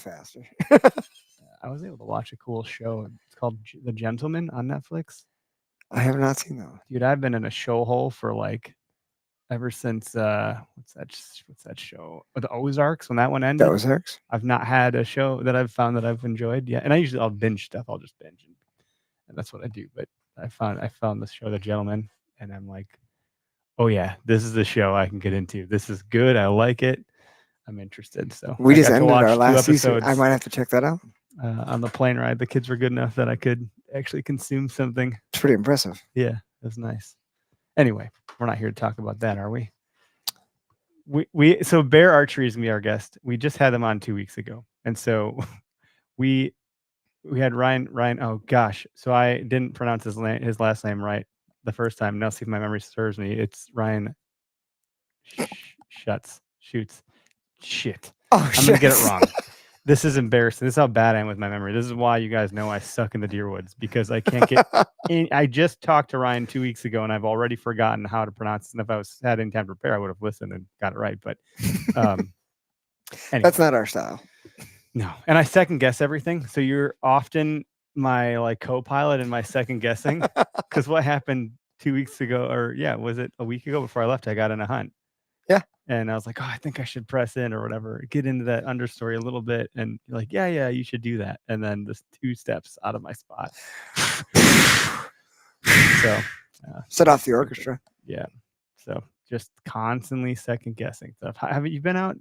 faster. I was able to watch a cool show. It's called The Gentleman on Netflix. I have not seen that one. Dude, I've been in a show hole for like ever since what's that show? The Ozarks, when that one ended. That was Eric's? I've not had a show that I've found that I've enjoyed yet. And I'll binge stuff. I'll just binge and that's what I do. But I found this show, The Gentleman, and I'm like, oh yeah, this is the show I can get into. This is good. I like it. I'm interested. So We I just got to ended watch our 2 last season. episodes I might have to check that out. on the plane ride. The kids were good enough that I could actually consume something. It's pretty impressive. Yeah, it was nice. Anyway, we're not here to talk about that, are we? So Bear Archery is gonna be our guest. We just had them on 2 weeks ago, and so we had Ryan. Oh gosh, so I didn't pronounce his last name right the first time. Now see if my memory serves me. It's Ryan Shoots. Shit. I'm gonna get it wrong. This is embarrassing. This is how bad I am with my memory. This is why you guys know I suck in the deer woods, because I can't get. I just talked to Ryan 2 weeks ago, and I've already forgotten how to pronounce it. And if I had any time to prepare, I would have listened and got it right. But anyway. That's not our style. No, and I second guess everything. So you're often my like co-pilot in my second guessing. Because what happened 2 weeks ago, or was it a week ago before I left? I got in a hunt. Yeah. And I was like, oh, I think I should press in or whatever, get into that understory a little bit. And you're like, yeah, you should do that. And then just 2 steps out of my spot. So set off the orchestra. Yeah. So just constantly second guessing stuff. Haven't you been out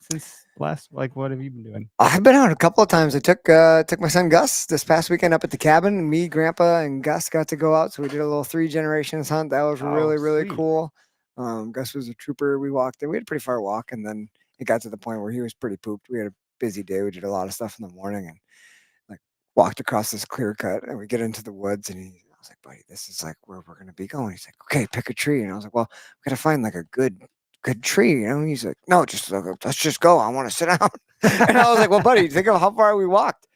since last? Like, what have you been doing? I've been out a couple of times. I took my son Gus this past weekend up at the cabin. And me, Grandpa, and Gus got to go out. So we did a little 3 generations hunt. That was really cool. Gus was a trooper. We walked in. We had a pretty far walk, and then it got to the point where he was pretty pooped. We had a busy day. We did a lot of stuff in the morning, and like walked across this clear cut, and we get into the woods, and I was like, buddy, this is like where we're gonna be going. He's like, okay, pick a tree. And I was like, well, we gotta find like a good tree, And he's like, no, let's just go. I want to sit down. And I was like, well, buddy, think of how far we walked.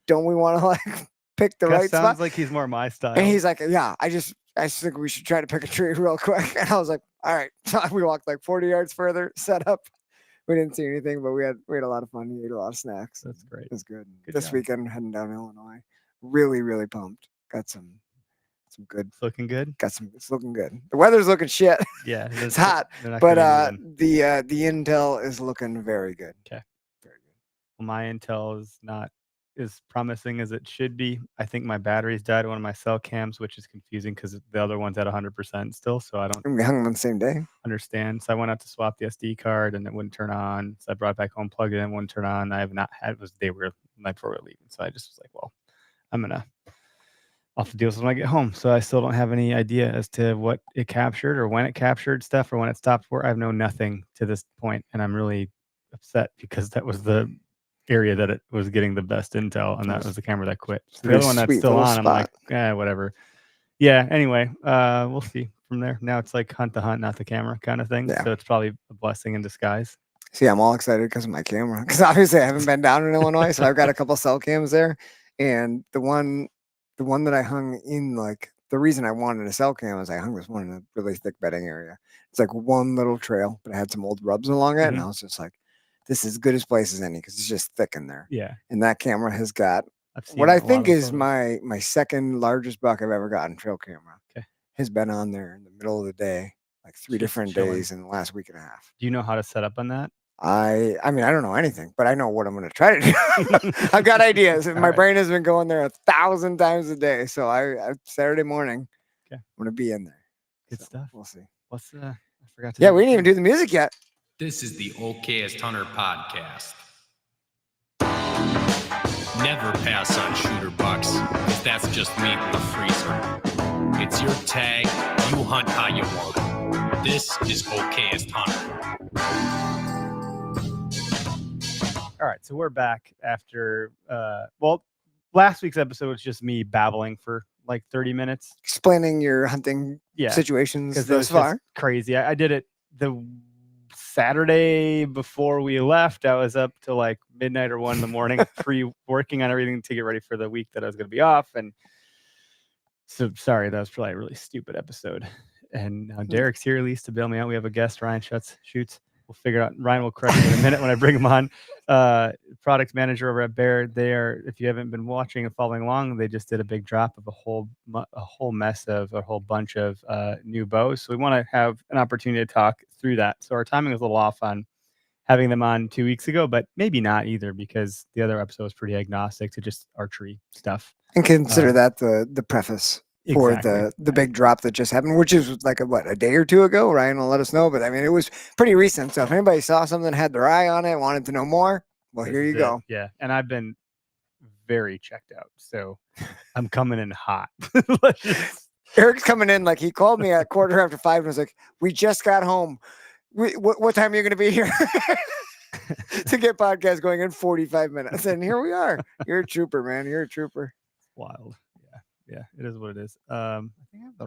Don't we want to like pick the right spot? Sounds like he's more my style. And he's like, yeah, I just think we should try to pick a tree real quick. And I was like, all right. So we walked like 40 yards further, set up. We didn't see anything, but we had a lot of fun. We ate a lot of snacks. That's great. It was good. This weekend, heading down Illinois. Really, really pumped. Got some good. It's looking good. It's looking good. The weather's looking shit. Yeah, it's hot. But the intel is looking very good. Okay. Very good. Well, my intel is not as promising as it should be. I think my batteries died on one of my cell cams, which is confusing because the other one's at 100% still. So I don't. We hung them on the same day. Understand. So I went out to swap the SD card and it wouldn't turn on. So I brought it back home, plugged it in, wouldn't turn on. I have not had. It was the day we were night before we were leaving. So I just was like, well, I'll have to deal with it when I get home. So I still don't have any idea as to what it captured or when it captured stuff or when it stopped for. I know nothing to this point, and I'm really upset because that was the area that it was getting the best intel, and that was the camera that quit. So the other one that's still on, I'm like, whatever. Yeah, anyway, we'll see from there. Now it's like hunt the hunt, not the camera kind of thing. Yeah. So it's probably a blessing in disguise. See, I'm all excited because of my camera. Because obviously I haven't been down in Illinois, so I've got a couple cell cams there. And the one that I hung in, like, the reason I wanted a cell cam is I hung this one in a really thick bedding area. It's like one little trail, but it had some old rubs along it. And I was just like, this is as good a place as any because it's just thick in there. Yeah. And that camera has got what I think is my second largest buck I've ever gotten trail camera. Okay. Has been on there in the middle of the day, like 3 different days in the last week and a half. Do you know how to set up on that? I mean, I don't know anything, but I know what I'm going to try to do. I've got ideas. My brain has been going there 1,000 times a day. So I Saturday morning, I'm going to be in there. Good stuff. We'll see. What's I forgot to. Yeah, we didn't even do the music yet. This is the Okayest Hunter podcast. Never pass on shooter bucks, because that's just meat in the freezer. It's your tag. You hunt how you want. This is Okayest Hunter. All right, so we're back after, last week's episode was just me babbling for like 30 minutes. Explaining your hunting situations thus far. Crazy. I did it the Saturday before we left. I was up till like midnight or 1 in the morning, working on everything to get ready for the week that I was going to be off. And so, sorry, that was probably a really stupid episode. And now Derek's here at least to bail me out. We have a guest, Ryan Shoots. we'll figure out. Ryan will correct me in a minute when I bring him on. Product manager over at Bear. They are, if you haven't been watching and following along, they just did a big drop of a whole bunch of new bows. So we want to have an opportunity to talk through that. So our timing was a little off on having them on 2 weeks ago, but maybe not either, because the other episode was pretty agnostic to just archery stuff. And consider that the preface for Exactly. the big drop that just happened, which is like a day or two ago. Ryan will let us know, but I mean, it was pretty recent. So if anybody saw something, had their eye on it, wanted to know more, well, here you go. Yeah, and I've been very checked out, so I'm coming in hot. Eric's coming in like he called me at 5:15 and was like, "We just got home. What time are you going to be here?" To get podcast going in 45 minutes, and here we are. You're a trooper, man. You're a trooper. Wild. Yeah, it is what it is. I think I have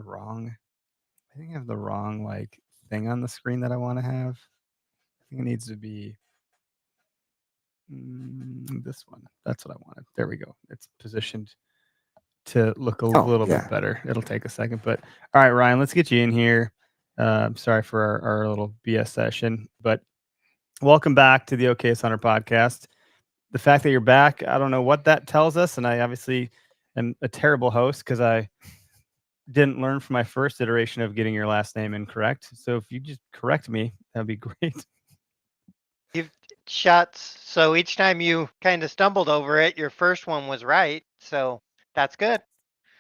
the wrong like thing on the screen that I want to have. I think it needs to be this one. That's what I wanted. There we go. It's positioned to look a little bit better. It'll take a second, but all right, Ryan, let's get you in here. Sorry for our little BS session, but welcome back to the Okayest Hunter podcast. The fact that you're back, I don't know what that tells us, and I obviously am a terrible host because I didn't learn from my first iteration of getting your last name incorrect. So if you just correct me, that'd be great. You've shots. So each time you kind of stumbled over it, your first one was right. So that's good.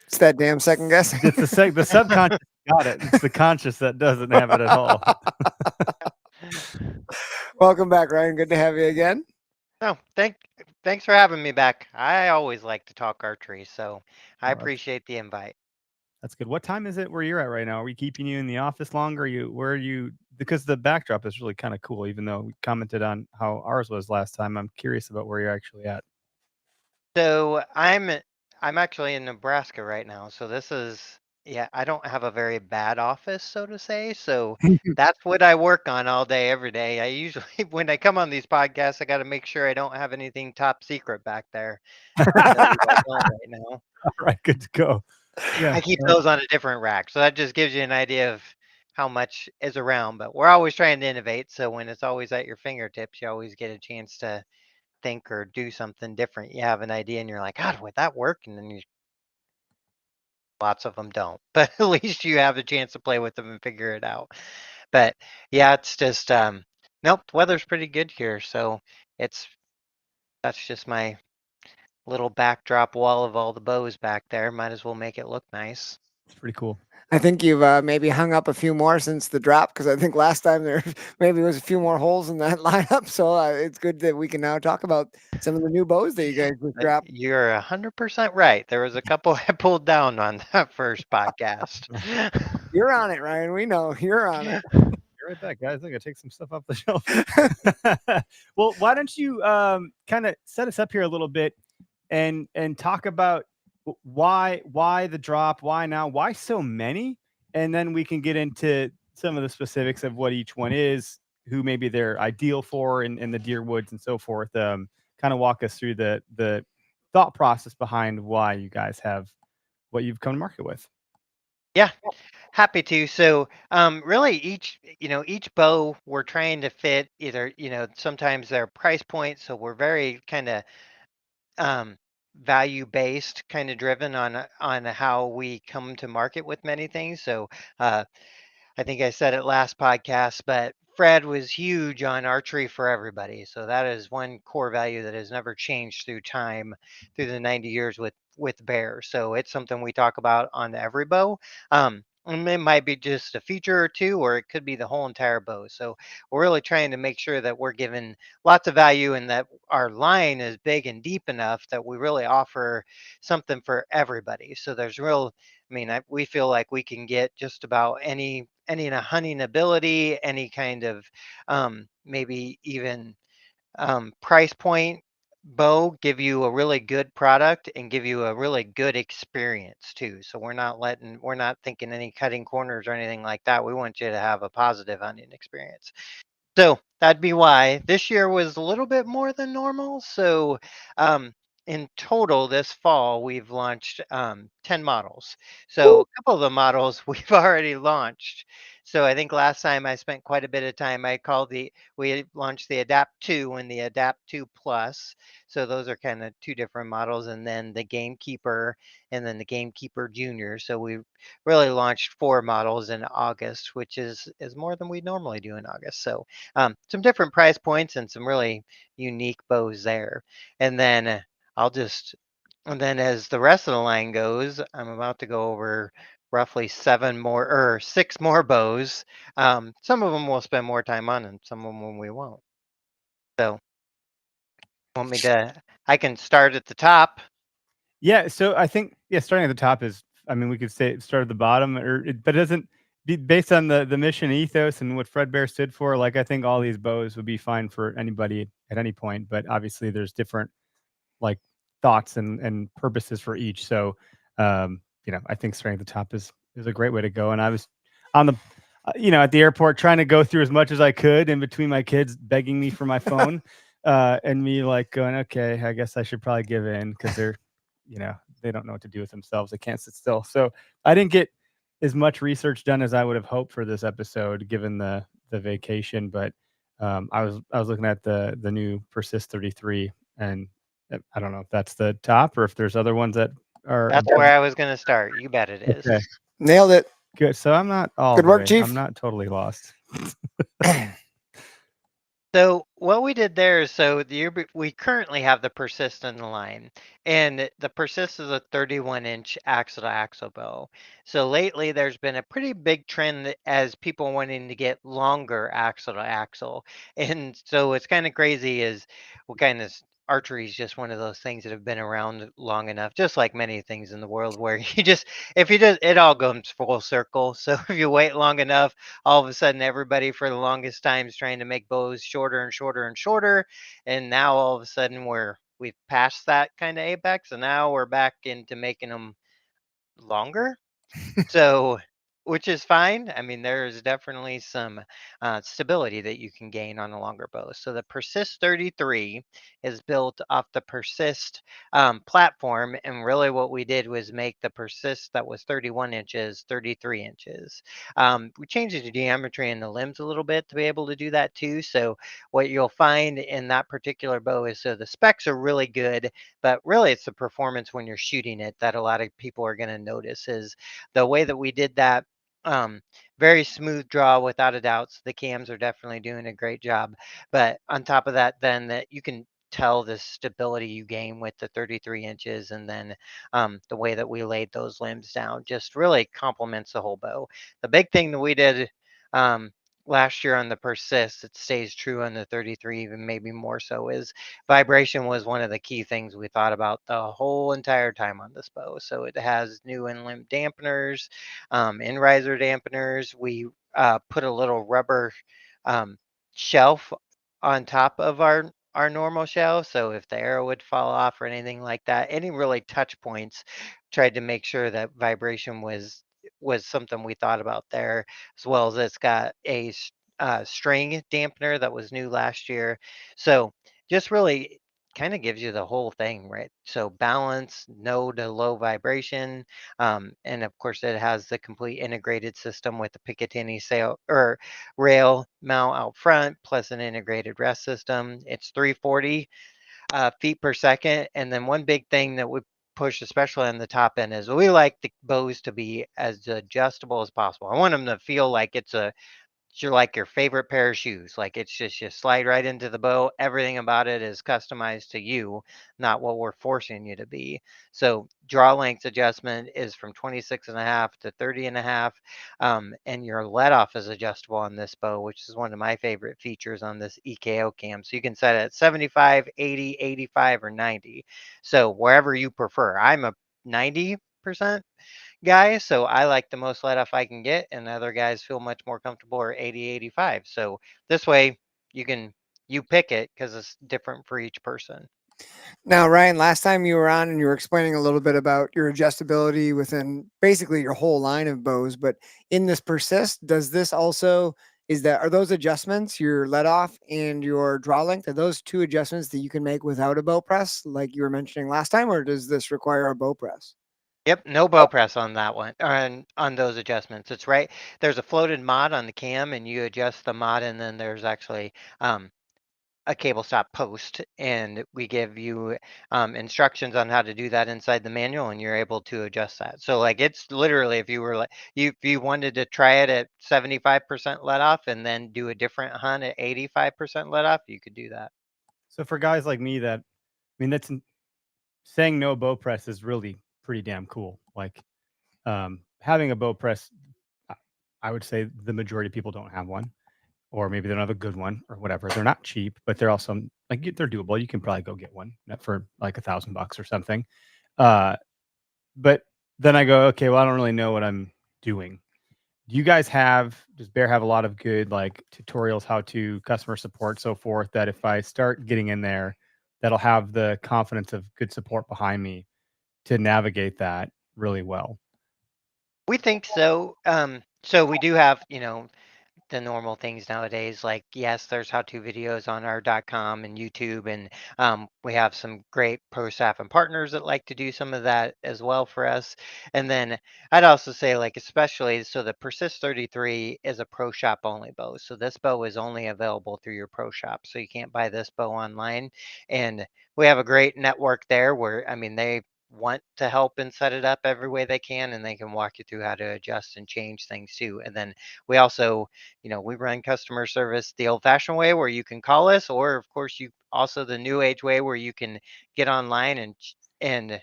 It's that damn second guess. It's the subconscious got it. It's the conscious that doesn't have it at all. Welcome back, Ryan. Good to have you again. No, thanks for having me back. I always like to talk archery, so I appreciate the invite. That's good. What time is it where you're at right now? Are we keeping you in the office longer? Where are you? Because the backdrop is really kind of cool, even though we commented on how ours was last time. I'm curious about where you're actually at. So I'm actually in Nebraska right now. So this is, I don't have a very bad office, so to say. So that's what I work on all day, every day. I usually, when I come on these podcasts, I got to make sure I don't have anything top secret back there. Right now. All right, good to go. Yeah, I keep those on a different rack. So that just gives you an idea of how much is around. But we're always trying to innovate. So when it's always at your fingertips, you always get a chance to think or do something different. You have an idea and you're like, God, would that work? And then lots of them don't. But at least you have a chance to play with them and figure it out. But yeah, it's just nope, the weather's pretty good here. So that's just my little backdrop wall of all the bows back there. Might as well make it look nice. It's pretty cool. I think you've maybe hung up a few more since the drop, because I think last time there maybe was a few more holes in that lineup. So it's good that we can now talk about some of the new bows that you guys just dropped. You're 100% right. There was a couple I pulled down on that first podcast. You're on it, Ryan. We know you're on it. You're right back, guys. I gotta take some stuff off the shelf. Well, why don't you kind of set us up here a little bit and talk about why the drop, why now, why so many, and then we can get into some of the specifics of what each one is, who maybe they're ideal for in the deer woods and so forth. Kind of walk us through the thought process behind why you guys have what you've come to market with. Yeah, happy to. So really each bow we're trying to fit either, sometimes their price point. So we're very kind of value based, kind of driven on how we come to market with many things. So I think I said it last podcast, but Fred was huge on archery for everybody. So that is one core value that has never changed through time, through the 90 years with Bear. So it's something we talk about on every bow. And it might be just a feature or two, or it could be the whole entire bow. So we're really trying to make sure that we're giving lots of value and that our line is big and deep enough that we really offer something for everybody. So there's we feel like we can get just about any hunting ability, any kind of maybe even price point bow, give you a really good product and give you a really good experience too. So we're not thinking any cutting corners or anything like that. We want you to have a positive hunting experience. So that'd be why this year was a little bit more than normal. So in total this fall, we've launched 10 models. So a couple of the models we've already launched. So I think last time I spent quite a bit of time. We launched the Adapt 2 and the Adapt 2 Plus. So those are kind of two different models, and then the Gamekeeper and then the Gamekeeper Junior. So we really launched 4 models in August, which is more than we normally do in August. So some different price points and some really unique bows there. And then and then as the rest of the line goes, I'm about to go over roughly 6 more bows. Some of them we'll spend more time on, and some of them we won't. So, I can start at the top. Yeah. So I think, starting at the top is, I mean, we could say start at the bottom, but it doesn't be based on the mission ethos and what Fred Bear stood for. Like, I think all these bows would be fine for anybody at any point, but obviously there's different like thoughts and purposes for each. So, I think starting at the top is a great way to go. And I was on the, at the airport trying to go through as much as I could in between my kids begging me for my phone, and me like going, okay, I guess I should probably give in because they're, they don't know what to do with themselves. They can't sit still. So I didn't get as much research done as I would have hoped for this episode, given the vacation. But I was looking at the new Persist 33, and I don't know if that's the top or if there's other ones that are. That's where I was going to start. You bet it is. Okay. Nailed it. Good. So I'm not all Good the work, way. Chief. I'm not totally lost. So what we did there is we currently have the Persist in the line, and the Persist is a 31-inch axle-to-axle bow. So lately, there's been a pretty big trend as people wanting to get longer axle-to-axle, and so it's kind of crazy. Archery is just one of those things that have been around long enough, just like many things in the world, where it all goes full circle. So if you wait long enough, all of a sudden everybody for the longest time is trying to make bows shorter and shorter and shorter, and now all of a sudden we've passed that kind of apex, and now we're back into making them longer. So, which is fine. I mean, there is definitely some stability that you can gain on a longer bow. So the Persist 33 is built off the Persist platform, and really what we did was make the Persist that was 31 inches 33 inches. We changed the geometry in the limbs a little bit to be able to do that too. So what you'll find in that particular bow is, so the specs are really good, but really it's the performance when you're shooting it that a lot of people are going to notice. Is the way that we did that. Very smooth draw without a doubt. So the cams are definitely doing a great job. But on top of that, then that you can tell the stability you gain with the 33 inches, and then the way that we laid those limbs down just really complements the whole bow. The big thing that we did last year on the Persist, it stays true on the 33, even maybe more so, is vibration was one of the key things we thought about the whole entire time on this bow. So it has new in-limb dampeners, in-riser dampeners. We put a little rubber shelf on top of our normal shelf. So if the arrow would fall off or anything like that, any really touch points, tried to make sure that vibration was something we thought about there, as well as it's got a string dampener that was new last year. So just really kind of gives you the whole thing, right? So balance, no to low vibration, and of course it has the complete integrated system with the Picatinny sail or rail mount out front, plus an integrated rest system. It's 340 feet per second, and then one big thing that we push, especially on the top end, is we like the bows to be as adjustable as possible. I want them to feel like you're like your favorite pair of shoes. Like it's just you slide right into the bow. Everything about it is customized to you, not what we're forcing you to be. So draw length adjustment is from 26.5 to 30.5. And your let off is adjustable on this bow, which is one of my favorite features on this EKO cam. So you can set it at 75, 80, 85, or 90. So wherever you prefer. I'm a 90% guy, so I like the most let off I can get, and other guys feel much more comfortable or 80, 85. So this way you pick it because it's different for each person. Now, Ryan, last time you were on and you were explaining a little bit about your adjustability within basically your whole line of bows, but in this Persist, does this also are those adjustments, your let off and your draw length, are those two adjustments that you can make without a bow press, like you were mentioning last time, or does this require a bow press? Yep, no bow press on that one, on those adjustments. It's right. There's a floated mod on the cam, and you adjust the mod, and then there's actually a cable stop post, and we give you instructions on how to do that inside the manual, and you're able to adjust that. So like it's literally, if you were like if you wanted to try it at 75% let off and then do a different hunt at 85% let off, you could do that. So for guys like me that, I mean, that's saying no bow press is really pretty damn cool. Like having a bow press, I would say the majority of people don't have one, or maybe they don't have a good one or whatever. They're not cheap, but they're also like they're doable. You can probably go get one for like $1,000 or something. But then I go, okay, well, I don't really know what I'm doing. Do you guys does Bear have a lot of good like tutorials, how to customer support, so forth, that if I start getting in there, that'll have the confidence of good support behind me to navigate that really well? We think so. So we do have, the normal things nowadays. Like, yes, there's how-to videos on our .com and YouTube, and we have some great pro staff and partners that like to do some of that as well for us. And then I'd also say, like, especially, so the Persist 33 is a pro shop only bow. So this bow is only available through your pro shop. So you can't buy this bow online. And we have a great network there where, I mean, they want to help and set it up every way they can, and they can walk you through how to adjust and change things too. And then we also, we run customer service the old fashioned way where you can call us, or of course you also the new age way where you can get online and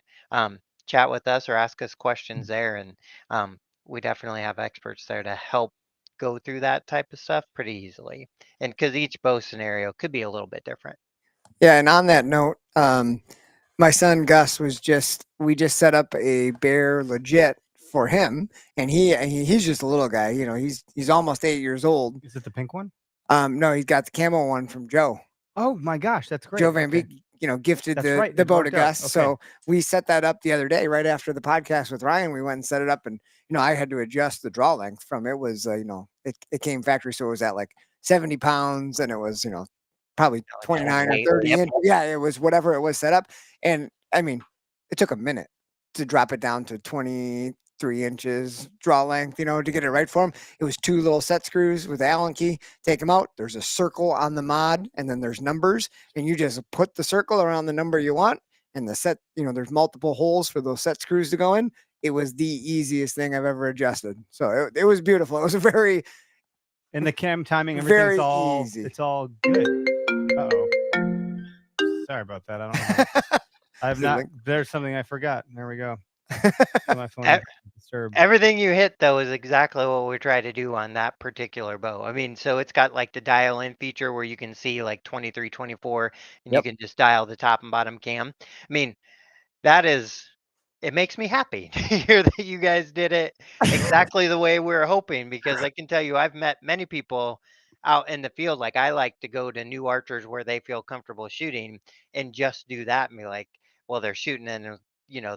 chat with us or ask us questions there. And we definitely have experts there to help go through that type of stuff pretty easily. And because each bow scenario could be a little bit different. Yeah, and on that note, my son Gus we just set up a Bear legit for him, and he's just a little guy. He's almost 8 years old. Is it the pink one? No, he's got the camo one from Joe. Oh my gosh, that's great. Joe Van Beek, gifted That's the it bow to worked out. Gus. So we set that up the other day, right after the podcast with Ryan. We went and set it up, and I had to adjust the draw length from it was it came factory, so it was at like 70 pounds, and it was probably 29 or 30 inch. Yeah, it was whatever it was set up, and I mean, it took a minute to drop it down to 23 inches draw length, to get it right for him. It was 2 little set screws with Allen key. Take them out. There's a circle on the mod, and then there's numbers, and you just put the circle around the number you want, and the set, there's multiple holes for those set screws to go in. It was the easiest thing I've ever adjusted. So it was beautiful. It was a very, and the cam timing, very everything's easy. It's all good. Uh-oh. Sorry about that. I don't know. I have not. There's something I forgot. There we go. My phone disturbed. Everything you hit though is exactly what we try to do on that particular bow. I mean, so it's got like the dial in feature where you can see like 23, 24, and you can just dial the top and bottom cam. I mean, it makes me happy to hear that you guys did it exactly the way we were hoping, because I can tell you I've met many people out in the field. Like, I like to go to new archers where they feel comfortable shooting and just do that and be like, well, they're shooting, and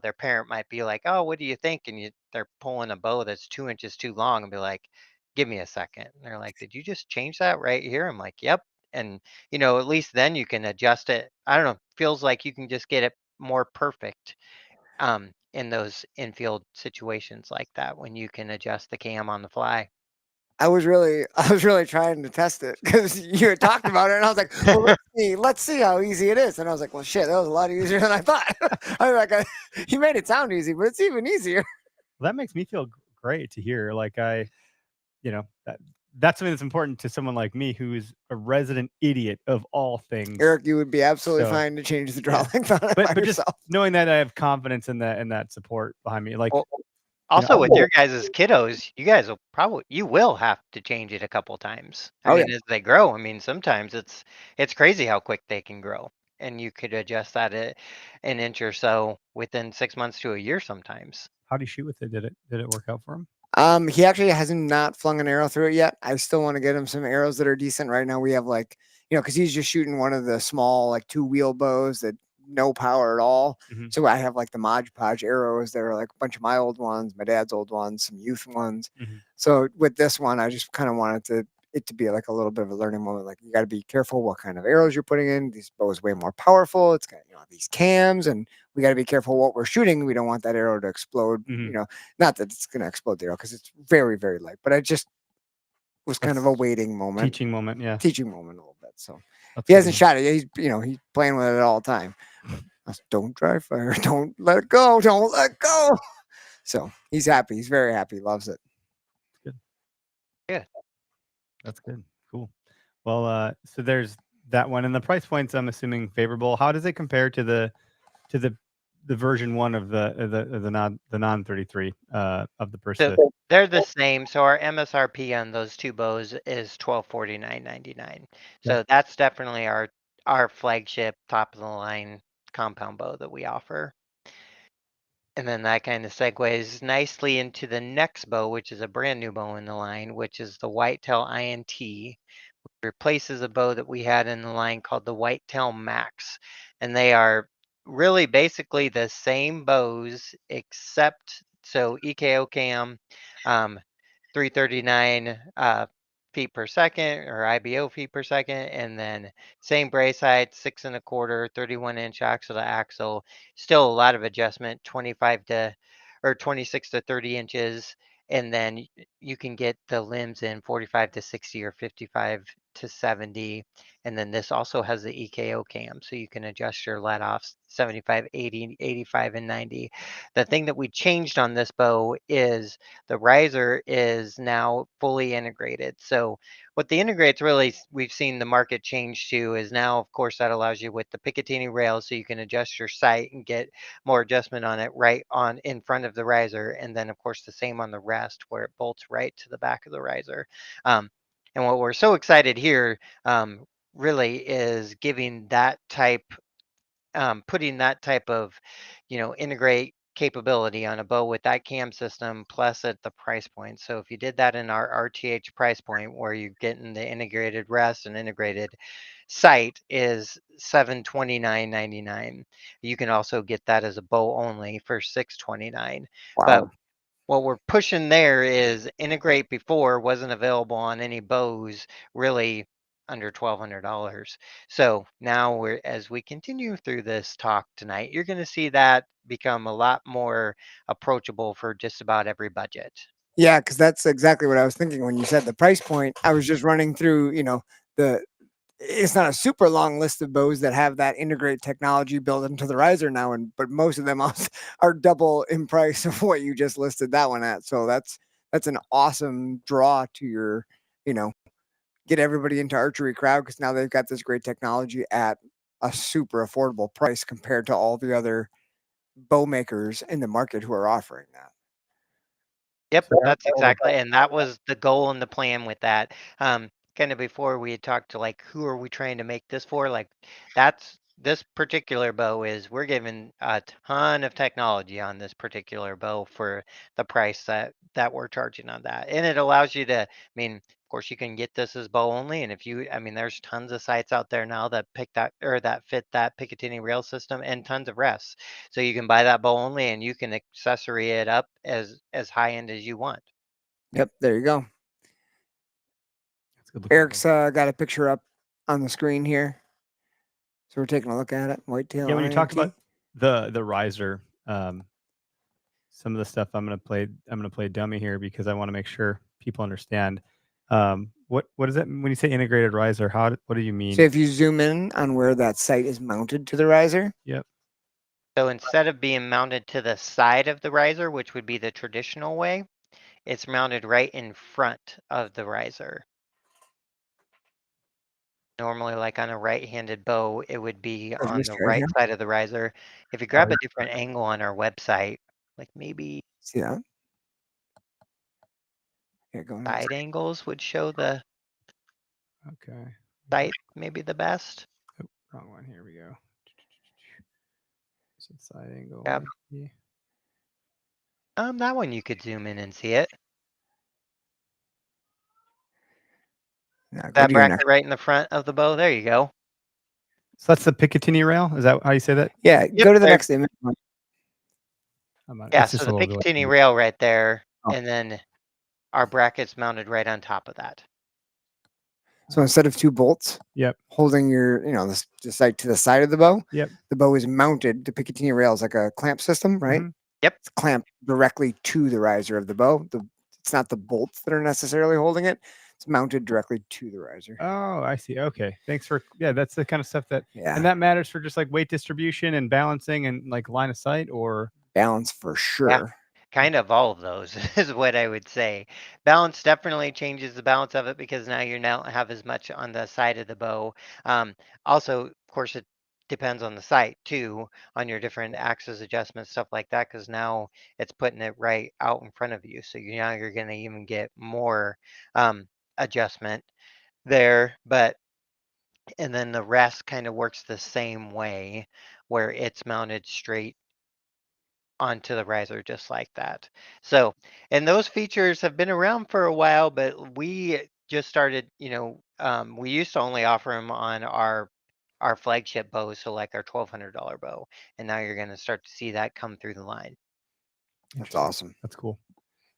their parent might be like, oh, what do you think? And they're pulling a bow that's 2 inches too long, and be like, give me a second. And they're like, did you just change that right here? I'm like, yep. And at least then you can adjust it. I don't know, feels like you can just get it more perfect in those infield situations like that, when you can adjust the cam on the fly. I was really trying to test it because you had talked about it, and I was like, well, let's see how easy it is. And I was like, well, shit, that was a lot easier than I thought. I was like, he made it sound easy, but it's even easier. Well, that makes me feel great to hear. Like that's something that's important to someone like me, who is a resident idiot of all things. Eric, you would be absolutely fine to change the draw length on it by but yourself. Just knowing that I have confidence in that support behind me, like. Also, with your guys' kiddos, you will have to change it a couple times. I mean, as they grow, I mean, sometimes it's crazy how quick they can grow, and you could adjust that an inch or so within 6 months to a year sometimes. How do you shoot with it? Did it work out for him? He actually hasn't not flung an arrow through it yet. I still want to get him some arrows that are decent. Right now we have because he's just shooting one of the small 2-wheel bows that no power at all. Mm-hmm. So I have the Mod Podge arrows that are a bunch of my old ones, my dad's old ones, some youth ones. Mm-hmm. So with this one, I just kind of wanted to it to be like a little bit of a learning moment. Like you got to be careful what kind of arrows you're putting in. This bow is way more powerful. It's got these cams, and we got to be careful what we're shooting. We don't want that arrow to explode. Not that it's going to explode the arrow because it's very, very light. But I just was kind of a waiting moment, teaching moment a little bit. So That's he hasn't shot it. He's he's playing with it all the time. Don't dry fire. Don't let it go. Don't let go. So he's happy. He's very happy. He loves it. Good. Yeah. That's good. Cool. Well, so there's that one, and the price points I'm assuming favorable. How does it compare to the version 1 of the non 33 of the Perseus? So they're the same. So our MSRP on those two bows is $1249.99. So that's definitely our flagship top of the line compound bow that we offer. And then that kind of segues nicely into the next bow, which is a brand new bow in the line, which is the Whitetail INT. Which replaces a bow that we had in the line called the Whitetail Max. And they are really basically the same bows, except so EKO cam, 339 feet per second, or IBO feet per second, and then same brace height, 6 1/4, 31-inch axle to axle. Still a lot of adjustment, 26 to 30 inches, and then you can get the limbs in 45 to 60 or 55 to 70. And then this also has the EKO cam, so you can adjust your let offs 75, 80, 85, and 90. The thing that we changed on this bow is the riser is now fully integrated. So what the integrates really we've seen the market change to is now, of course, that allows you with the Picatinny rail, so you can adjust your sight and get more adjustment on it right on in front of the riser. And then of course the same on the rest, where it bolts right to the back of the riser. And what we're so excited here really is giving that type, putting that type of, integrate capability on a bow with that cam system, plus at the price point. So if you did that in our RTH price point, where you're getting the integrated rest and integrated sight, is $729.99. You can also get that as a bow only for $629. Wow. But what we're pushing there is integrate before wasn't available on any bows really under $1,200. So now as we continue through this talk tonight, you're going to see that become a lot more approachable for just about every budget. Yeah, because that's exactly what I was thinking when you said the price point. I was just running through, it's not a super long list of bows that have that integrate technology built into the riser now, but most of them are double in price of what you just listed that one at. So that's an awesome draw to your, get everybody into archery crowd, because now they've got this great technology at a super affordable price compared to all the other bow makers in the market who are offering that. Yep, that's exactly, and that was the goal and the plan with that. Kind of before we had talked to like, who are we trying to make this for? Like, that's this particular bow is we're giving a ton of technology on this particular bow for the price that we're charging on that, and it allows you to. I mean, of course, you can get this as bow only, and there's tons of sites out there now that pick that or that fit that Picatinny rail system, and tons of rests. So you can buy that bow only, and you can accessory it up as high end as you want. Yep, there you go. Eric's got a picture up on the screen here, so we're taking a look at it. Whitetail. Yeah, when you talk about the riser, some of the stuff I'm gonna play dummy here because I want to make sure people understand. What is it when you say integrated riser? What do you mean? So if you zoom in on where that sight is mounted to the riser. Yep. So instead of being mounted to the side of the riser, which would be the traditional way, it's mounted right in front of the riser. Normally, like on a right-handed bow, it would be on the right side of the riser. If you grab a different angle on our website, like maybe see that? Here, side angles would show the sight maybe the best. Oh, wrong one. Here we go. Side angle. Yep. That one you could zoom in and see it. That bracket right in the front of the bow. There you go. So that's the Picatinny rail. Is that how you say that? Yeah. Yep, go to the next image. Yeah. So the Picatinny rail right there, and then our brackets mounted right on top of that. So instead of 2 bolts, holding your, just like to the side of the bow, the bow is mounted. The Picatinny rail is like a clamp system, right? Yep. It's clamped directly to the riser of the bow. It's not the bolts that are necessarily holding it. It's mounted directly to the riser. Oh, I see. Okay. Thanks for, that's the kind of stuff that, and that matters for just like weight distribution and balancing and like line of sight or balance for sure. Yeah. Kind of all of those is what I would say. Balance definitely changes the balance of it because now you don't have as much on the side of the bow. Also, of course, it depends on the sight too, on your different axis adjustments, stuff like that, because now it's putting it right out in front of you. So now you're going to even get more adjustment there. And then the rest kind of works the same way where it's mounted straight onto the riser just like that. So, and those features have been around for a while, but we just started, we used to only offer them on our flagship bows, so like our $1,200 bow, and now you're going to start to see that come through the line. That's awesome. That's cool.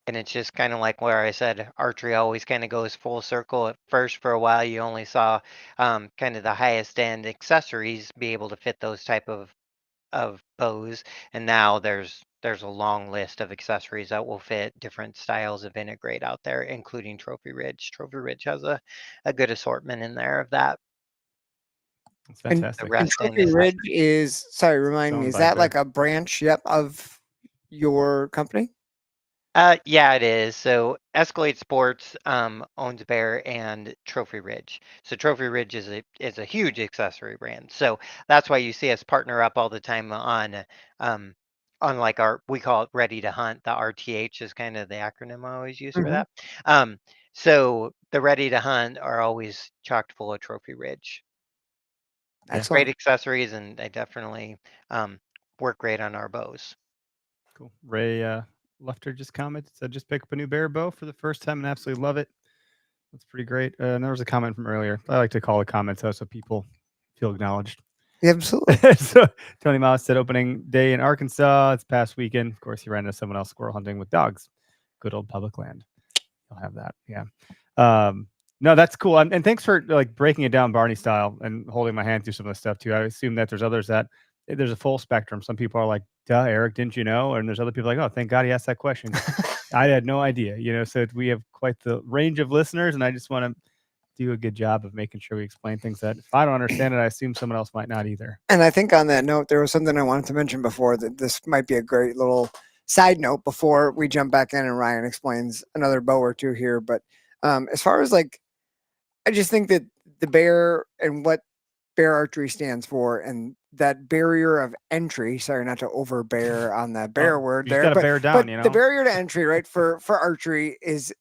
And it's just kind of like where I said, archery always kind of goes full circle. At first, for a while, you only saw kind of the highest end accessories be able to fit those type of bows, and now there's a long list of accessories that will fit different styles of integrate out there, including Trophy Ridge. Trophy Ridge has a good assortment in there of that. That's fantastic. And Trophy Ridge is, sorry, remind me, is that like a branch of your company? Yeah, it is. So Escalade Sports owns Bear and Trophy Ridge. So Trophy Ridge is a huge accessory brand. So that's why you see us partner up all the time on like we call it Ready to Hunt. The RTH is kind of the acronym I always use for that. So the Ready to Hunt are always chocked full of Trophy Ridge. Excellent. Great accessories, and they definitely work great on our bows. Cool. Ray Lufter just commented, said just pick up a new Bear bow for the first time and absolutely love it. That's pretty great. And there was a comment from earlier. I like to call the comments out so people feel acknowledged. Yeah, absolutely. So Tony Mouse said opening day in Arkansas. It's past weekend. Of course, he ran into someone else squirrel hunting with dogs. Good old public land. I'll have that. Yeah. No, that's cool. And thanks for like breaking it down Barney style and holding my hand through some of the stuff too. I assume that there's others that there's a full spectrum. Some people are like, duh, Eric, didn't you know? And there's other people like, oh, thank God he asked that question. I had no idea, so we have quite the range of listeners, and I just want to do a good job of making sure we explain things that if I don't understand it, I assume someone else might not either. And I think on that note, there was something I wanted to mention before that this might be a great little side note before we jump back in and Ryan explains another bow or two here. But as far as like, I just think that the Bear and what Bear Archery stands for and that barrier of entry, sorry not to overbear on that bear word there, but, bear down, but the barrier to entry, right, for archery is,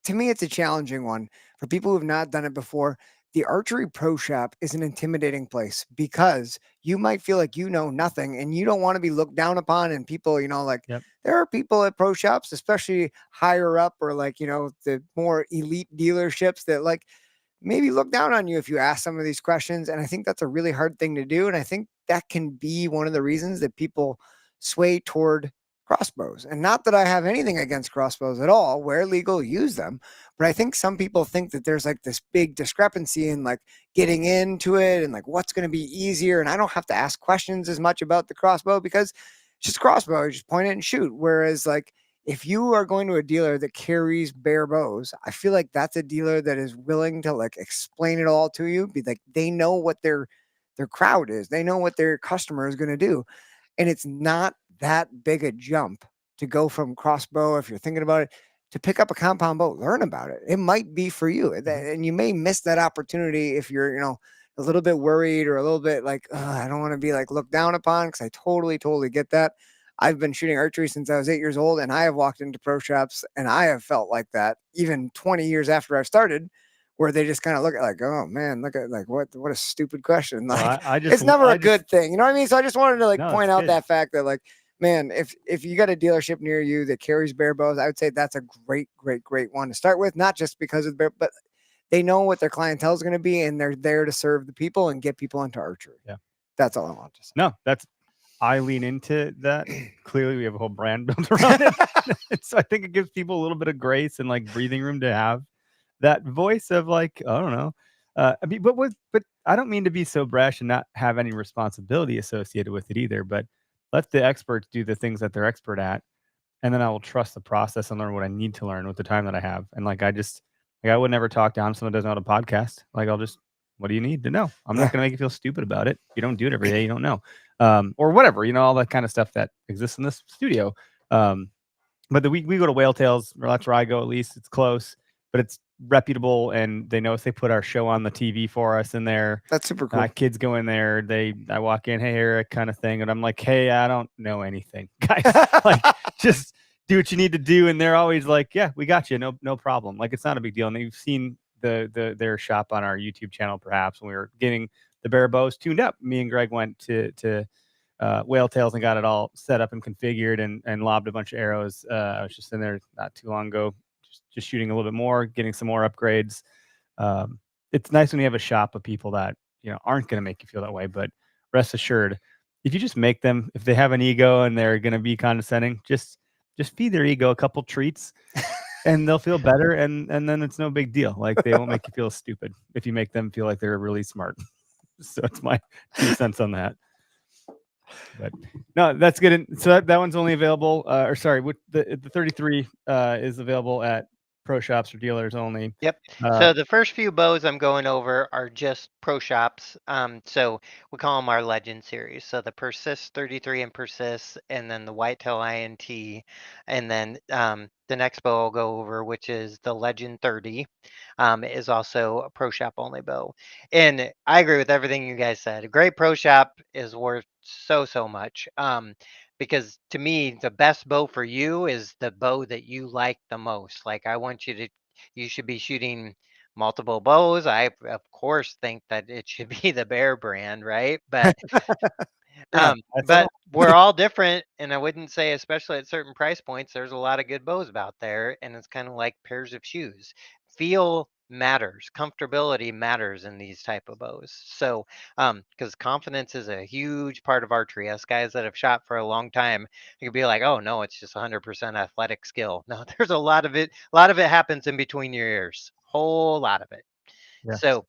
to me, it's a challenging one for people who have not done it before. The archery pro shop is an intimidating place because you might feel like you know nothing and you don't want to be looked down upon. And people, there are people at pro shops, especially higher up or like, the more elite dealerships that like maybe look down on you if you ask some of these questions. And I think that's a really hard thing to do. And I think that can be one of the reasons that people sway toward crossbows. And not that I have anything against crossbows at all, where legal, use them. But I think some people think that there's like this big discrepancy in like getting into it and like what's going to be easier. And I don't have to ask questions as much about the crossbow because it's just a crossbow, you just point it and shoot. Whereas like if you are going to a dealer that carries Bear bows, I feel like that's a dealer that is willing to like explain it all to you. Be like, they know what their crowd is. They know what their customer is going to do. And it's not that big a jump to go from crossbow, if you're thinking about it, to pick up a compound bow. Learn about it. It might be for you. And you may miss that opportunity if you're, a little bit worried or a little bit like, I don't want to be like looked down upon, because I totally get that. I've been shooting archery since I was 8 years old, and I have walked into pro shops and I have felt like that even 20 years after I started, where they just kind of look at like, oh man, look at like what a stupid question. Like it's never a good thing. You know what I mean? So I just wanted to point out that fact that like, man, if you got a dealership near you that carries Bear bows, I would say that's a great one to start with, not just because of the Bear, but they know what their clientele is going to be and they're there to serve the people and get people into archery. Yeah. That's all I want to say. No, I lean into that. Clearly, we have a whole brand built around it. So I think it gives people a little bit of grace and like breathing room to have that voice of like, I don't know. I mean, but I don't mean to be so brash and not have any responsibility associated with it either. But let the experts do the things that they're expert at, and then I will trust the process and learn what I need to learn with the time that I have. And I would never talk down someone who doesn't know how to podcast. Like I'll just, what do you need to know? I'm not Yeah. going to make you feel stupid about it. If you don't do it every day, you don't know, or whatever, all that kind of stuff that exists in this studio. But we go to Whale Tales, or that's where I go at least. It's close, but it's reputable, and they know if they put our show on the TV for us in there. That's super cool. Kids go in there. I walk in, hey Eric, kind of thing, and I'm like, hey, I don't know anything, guys. Like, just do what you need to do, and they're always like, yeah, we got you, no problem. Like, it's not a big deal. And you've seen their shop on our YouTube channel, perhaps, when we were getting the bear bows tuned up. Me and Greg went to Whale Tails and got it all set up and configured and lobbed a bunch of arrows. I was just in there not too long ago, just shooting a little bit more, getting some more upgrades. It's nice when you have a shop of people that aren't going to make you feel that way, but rest assured, if you just make them, if they have an ego and they're going to be condescending, just feed their ego a couple treats and they'll feel better, and then it's no big deal. Like, they won't make you feel stupid if you make them feel like they're really smart. So it's my 2 cents on that. But no, that's good. So that one's only available, or sorry, the 33 is available at pro shops or dealers only. Yep. So the first few bows I'm going over are just pro shops. So we call them our Legend series. So the Persist 33 and Persist, and then the Whitetail INT, and then the next bow I'll go over, which is the Legend 30, is also a pro shop only bow. And I agree with everything you guys said. A great pro shop is worth so much. Because to me, the best bow for you is the bow that you like the most. Like, you should be shooting multiple bows. I, of course, think that it should be the Bear brand, right? But Yeah, but we're all different, and I wouldn't say, especially at certain price points, there's a lot of good bows out there, and it's kind of like pairs of shoes. Feel matters, comfortability matters in these type of bows. So, because confidence is a huge part of archery. Us guys that have shot for a long time, you could be like, oh no, it's just 100% athletic skill. No, there's a lot of it. A lot of it happens in between your ears. Whole lot of it. Yeah. So,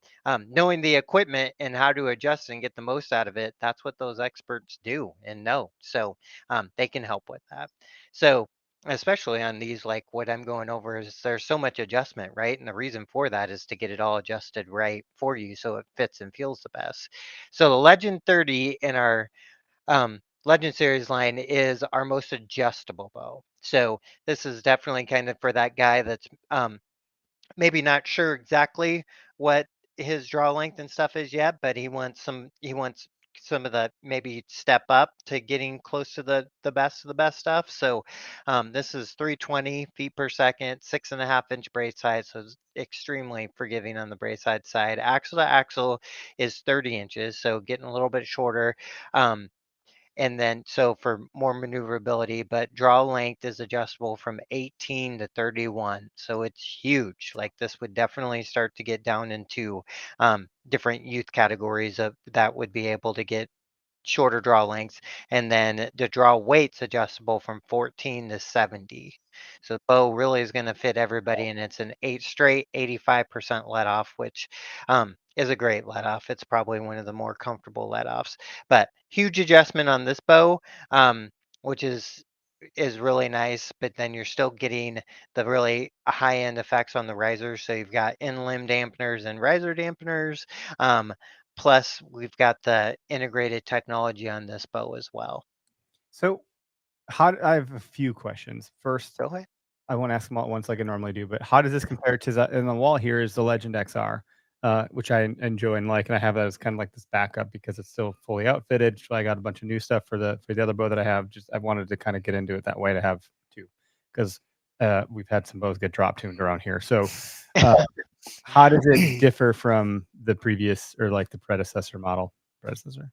knowing the equipment and how to adjust and get the most out of it, that's what those experts do and know. So, they can help with that. So, especially on these, like what I'm going over, is there's so much adjustment, right? And the reason for that is to get it all adjusted right for you so it fits and feels the best. So, the Legend 30 in our Legend Series line is our most adjustable bow. So, this is definitely kind of for that guy that's maybe not sure exactly what his draw length and stuff is yet, but he wants some of the maybe step up to getting close to the best of the best stuff. So this is 320 feet per second, 6.5-inch brace size, so it's extremely forgiving on the brace side. Axle to axle is 30 inches, so getting a little bit shorter. Um, and then so for more maneuverability, but draw length is adjustable from 18 to 31. So it's huge. Like, this would definitely start to get down into different youth categories of that would be able to get shorter draw lengths. And then the draw weight's adjustable from 14 to 70. So the bow really is going to fit everybody, and it's an 8 straight 85% let off, which is a great let off. It's probably one of the more comfortable let offs. But huge adjustment on this bow, which is really nice. But then you're still getting the really high end effects on the risers. So you've got in limb dampeners and riser dampeners. Plus, we've got the integrated technology on this bow as well. So I have a few questions. First, Go ahead. I won't ask them all at once like I normally do, but how does this compare to in the wall here is the Legend XR, which I enjoy and like, and I have that as kind of like this backup because it's still fully outfitted. So I got a bunch of new stuff for the other bow that I have. Just I wanted to kind of get into it that way to have two, because we've had some bows get drop tuned around here. So how does it differ from the previous, or like the predecessor model?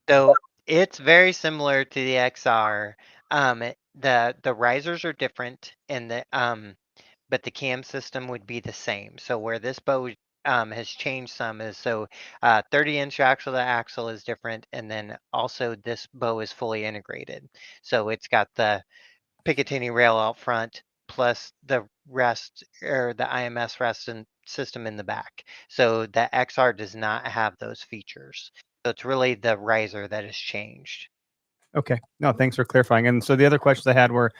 So it's very similar to the XR. The risers are different, and but the cam system would be the same. So where this bow has changed some is 30-inch axle to axle is different, and then also this bow is fully integrated. So it's got the Picatinny rail out front, plus the rest, or the IMS rest and system in the back. So the XR does not have those features. So it's really the riser that has changed. Okay. No, thanks for clarifying. And so the other questions I had were,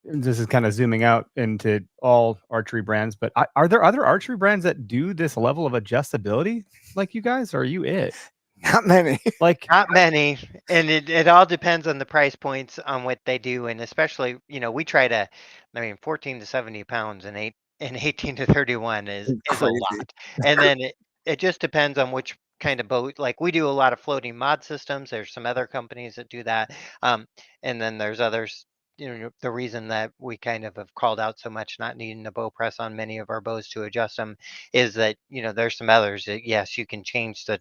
this is kind of zooming out into all archery brands, but are there other archery brands that do this level of adjustability like you guys, or are you it? Not many. Like, Not many, and it all depends on the price points on what they do, and especially, we try to, 14 to 70 pounds and 18 to 31 is a Crazy. lot, and then it just depends on which kind of boat. Like we do a lot of floating mod systems. There's some other companies that do that, and then there's others. The reason that we kind of have called out so much not needing a bow press on many of our bows to adjust them is that there's some others that yes, you can change the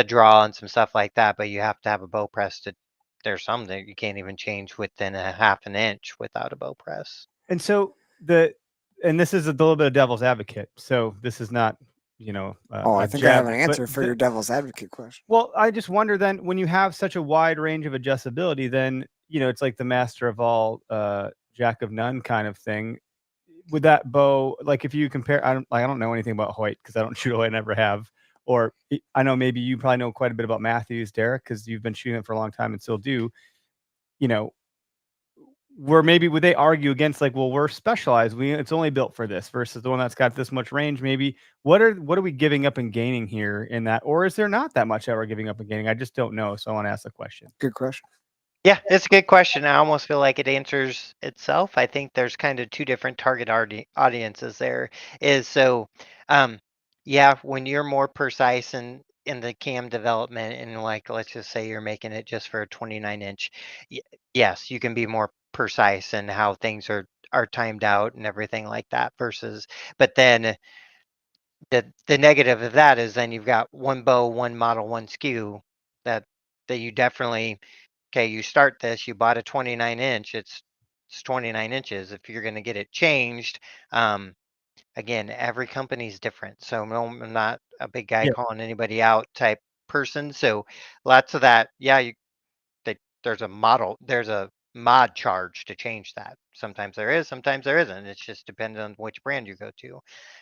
draw and some stuff like that, but you have to have a bow press there's some that you can't even change within a half an inch without a bow press. and so and this is a little bit of devil's advocate. So this is not, I think I have an answer for your devil's advocate question. Well, I just wonder then, when you have such a wide range of adjustability, then, it's like the master of all, jack of none kind of thing. With that bow, like if you compare, I don't know anything about Hoyt because I don't shoot Hoyt, I never have. Or I know maybe you probably know quite a bit about Matthews, Derek, because you've been shooting it for a long time and still do. Where maybe would they argue against, like, well, we're specialized, it's only built for this versus the one that's got this much range? Maybe what are we giving up and gaining here in that, or is there not that much that we're giving up and gaining? I just don't know, so I want to ask the question. Good question. Yeah, it's a good question. I almost feel like it answers itself. I think there's kind of two different target audiences there. Yeah, when you're more precise in the cam development, and like let's just say you're making it just for a 29-inch, yes, you can be more precise in how things are timed out and everything like that. But then the negative of that is then you've got one bow, one model, one SKU that you definitely. Okay, you start this, you bought a 29-inch, it's 29 inches. If you're going to get it changed, again, every company's different. So no, I'm not a big guy calling anybody out type person. So lots of that. Yeah, there's a mod charge to change that. Sometimes there is, sometimes there isn't. It's just dependent on which brand you go to.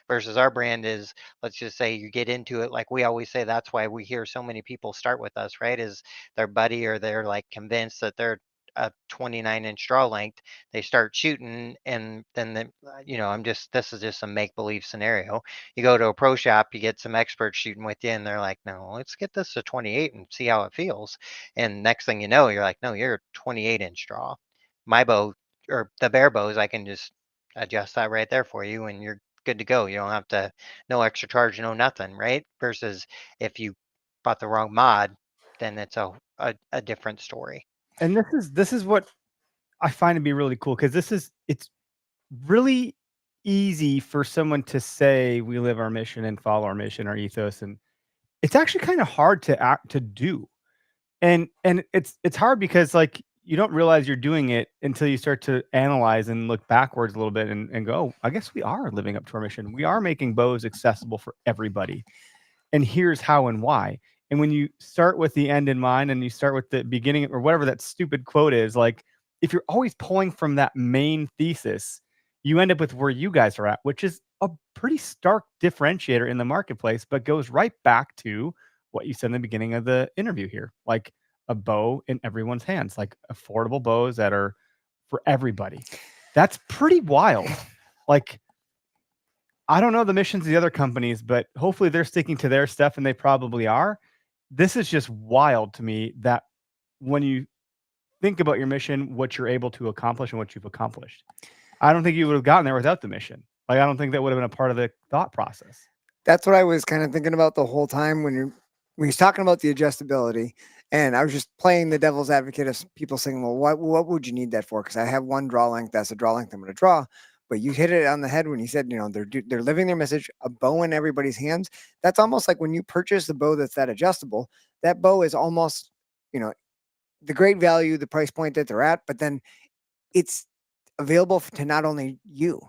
Versus our brand is, let's just say you get into it, like we always say, that's why we hear so many people start with us, right? Is their buddy or they're like convinced that they're a 29-inch draw length, they start shooting, and then this is just some make-believe scenario. You go to a pro shop, you get some experts shooting with you, and they're like, no, let's get this to 28 and see how it feels. And next thing you know, you're like, no, you're a 28-inch draw. My bow, or the bare bows, I can just adjust that right there for you, and you're good to go. You don't have to, no extra charge, no nothing, right? Versus if you bought the wrong mod, then it's a different story. And this is what I find to be really cool, because it's really easy for someone to say we live our mission and follow our mission, our ethos, and it's actually kind of hard to do. And it's hard because, like, you don't realize you're doing it until you start to analyze and look backwards a little bit and go, oh, I guess we are living up to our mission. We are making bows accessible for everybody. And here's how and why. And when you start with the end in mind and you start with the beginning, or whatever that stupid quote is, like, if you're always pulling from that main thesis, you end up with where you guys are at, which is a pretty stark differentiator in the marketplace, but goes right back to what you said in the beginning of the interview here, like a bow in everyone's hands, like affordable bows that are for everybody. That's pretty wild. Like, I don't know the missions of the other companies, but hopefully they're sticking to their stuff, and they probably are. This is just wild to me that when you think about your mission, what you're able to accomplish and what you've accomplished. I don't think you would have gotten there without the mission. Like, I don't think that would have been a part of the thought process. That's what I was kind of thinking about the whole time when he's talking about the adjustability, and I was just playing the devil's advocate of people saying, well, what would you need that for? Because I have one draw length, that's a draw length I'm going to draw. But you hit it on the head when you said, they're living their message, a bow in everybody's hands. That's almost like when you purchase a bow that's that adjustable, that bow is almost, the great value, the price point that they're at, but then it's available to not only you,